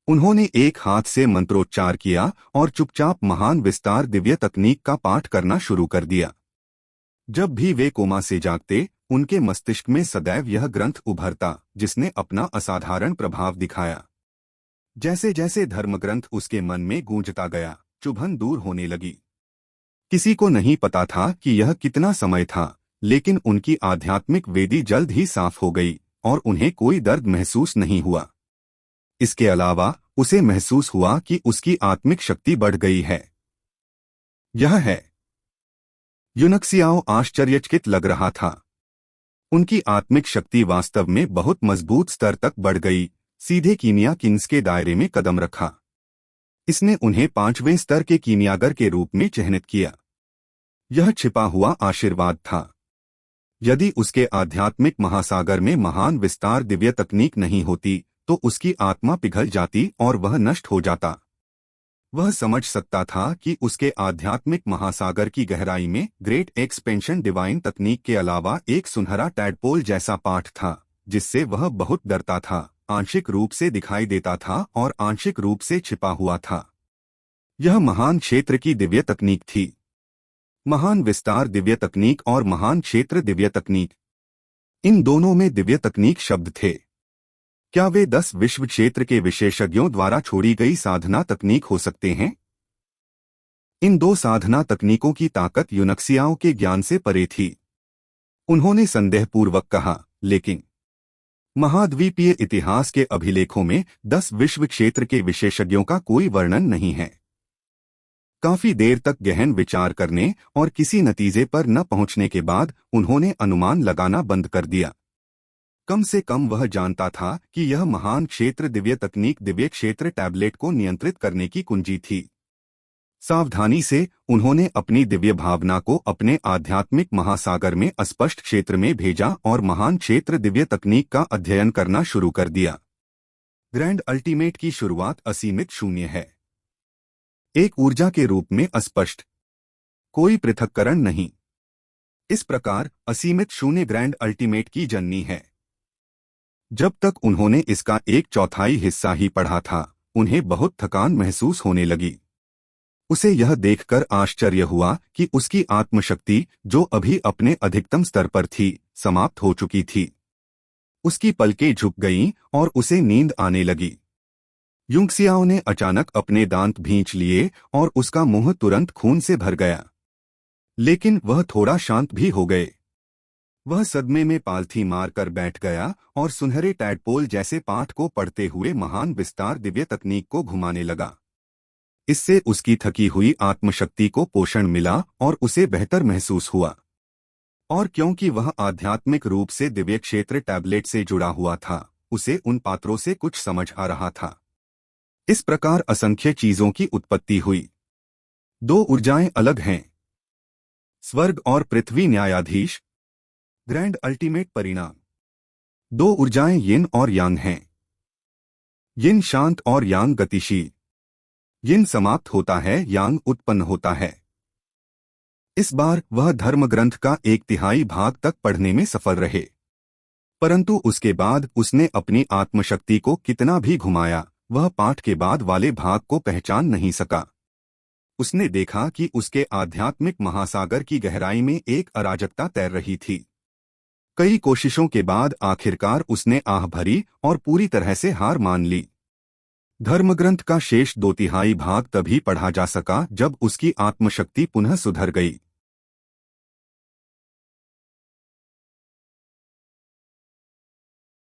Speaker 1: उन्होंने एक हाथ से मंत्रोच्चार किया और चुपचाप महान विस्तार दिव्य तकनीक का पाठ करना शुरू कर दिया। जब भी वे कोमा से जागते, उनके मस्तिष्क में सदैव यह ग्रंथ उभरता, जिसने अपना असाधारण प्रभाव दिखाया। जैसे जैसे धर्मग्रंथ उसके मन में गूंजता गया, चुभन दूर होने लगी। किसी को नहीं पता था कि यह कितना समय था, लेकिन उनकी आध्यात्मिक वेदी जल्द ही साफ हो गई और उन्हें कोई दर्द महसूस नहीं हुआ। इसके अलावा उसे महसूस हुआ कि उसकी आत्मिक शक्ति बढ़ गई है। यह है। यूनक्सियाओ आश्चर्यचकित लग रहा था। उनकी आत्मिक शक्ति वास्तव में बहुत मजबूत स्तर तक बढ़ गई। सीधे कीमिया किंग्स के दायरे में कदम रखा। इसने उन्हें 5वें स्तर के कीमियागर के रूप में चिह्नित किया। यह छिपा हुआ आशीर्वाद था। यदि उसके आध्यात्मिक महासागर में महान विस्तार दिव्य तकनीक नहीं होती, तो उसकी आत्मा पिघल जाती और वह नष्ट हो जाता। वह समझ सकता था कि उसके आध्यात्मिक महासागर की गहराई में ग्रेट एक्सपेंशन डिवाइन तकनीक के अलावा एक सुनहरा टैडपोल जैसा पाठ था, जिससे वह बहुत डरता था, आंशिक रूप से दिखाई देता था और आंशिक रूप से छिपा हुआ था। यह महान क्षेत्र की दिव्य तकनीक थी। महान विस्तार दिव्य तकनीक और महान क्षेत्र दिव्य तकनीक, इन दोनों में दिव्य तकनीक शब्द थे। क्या वे 10 विश्व क्षेत्र के विशेषज्ञों द्वारा छोड़ी गई साधना तकनीक हो सकते हैं? इन दो साधना तकनीकों की ताकत यूनक्सियाओं के ज्ञान से परे थी। उन्होंने संदेहपूर्वक कहा, लेकिन महाद्वीपीय इतिहास के अभिलेखों में 10 विश्व क्षेत्र के विशेषज्ञों का कोई वर्णन नहीं है। काफी देर तक गहन विचार करने और किसी नतीजे पर न पहुंचने के बाद उन्होंने अनुमान लगाना बंद कर दिया। कम से कम वह जानता था कि यह महान क्षेत्र दिव्य तकनीक दिव्य क्षेत्र टैबलेट को नियंत्रित करने की कुंजी थी। सावधानी से उन्होंने अपनी दिव्य भावना को अपने आध्यात्मिक महासागर में अस्पष्ट क्षेत्र में भेजा और महान क्षेत्र दिव्य तकनीक का अध्ययन करना शुरू कर दिया। ग्रैंड अल्टीमेट की शुरुआत असीमित शून्य है। एक ऊर्जा के रूप में अस्पष्ट, कोई पृथक्करण नहीं। इस प्रकार असीमित शून्य ग्रैंड अल्टीमेट की जननी है। जब तक उन्होंने इसका 1/4 हिस्सा ही पढ़ा था, उन्हें बहुत थकान महसूस होने लगी। उसे यह देखकर आश्चर्य हुआ कि उसकी आत्मशक्ति, जो अभी अपने अधिकतम स्तर पर थी, समाप्त हो चुकी थी। उसकी पलकें झुक गईं और उसे नींद आने लगी। यूनक्सियाओ ने अचानक अपने दांत भींच लिए और उसका मुंह तुरंत खून से भर गया। लेकिन वह थोड़ा शांत भी हो गए। वह सदमे में पालथी मारकर बैठ गया और सुनहरे टैडपोल जैसे पाठ को पढ़ते हुए महान विस्तार दिव्य तकनीक को घुमाने लगा। इससे उसकी थकी हुई आत्मशक्ति को पोषण मिला और उसे बेहतर महसूस हुआ। और क्योंकि वह आध्यात्मिक रूप से दिव्य क्षेत्र टैबलेट से जुड़ा हुआ था, उसे उन पात्रों से कुछ समझ आ रहा था। इस प्रकार असंख्य चीजों की उत्पत्ति हुई। 2 ऊर्जाएं अलग हैं। स्वर्ग और पृथ्वी न्यायाधीश, ग्रैंड अल्टीमेट परिणाम। 2 ऊर्जाएं यिन और यांग हैं। यिन शांत और यांग गतिशील। यिन समाप्त होता है, यांग उत्पन्न होता है। इस बार वह धर्म ग्रंथ का 1/3 भाग तक पढ़ने में सफल रहे, परंतु उसके बाद उसने अपनी आत्मशक्ति को कितना भी घुमाया, वह पाठ के बाद वाले भाग को पहचान नहीं सका। उसने देखा कि उसके आध्यात्मिक महासागर की गहराई में एक अराजकता तैर रही थी। कई कोशिशों के बाद आखिरकार उसने आह भरी और पूरी तरह से हार मान ली। धर्मग्रंथ का शेष 2/3 भाग तभी पढ़ा जा सका जब उसकी आत्मशक्ति पुनः सुधर गई।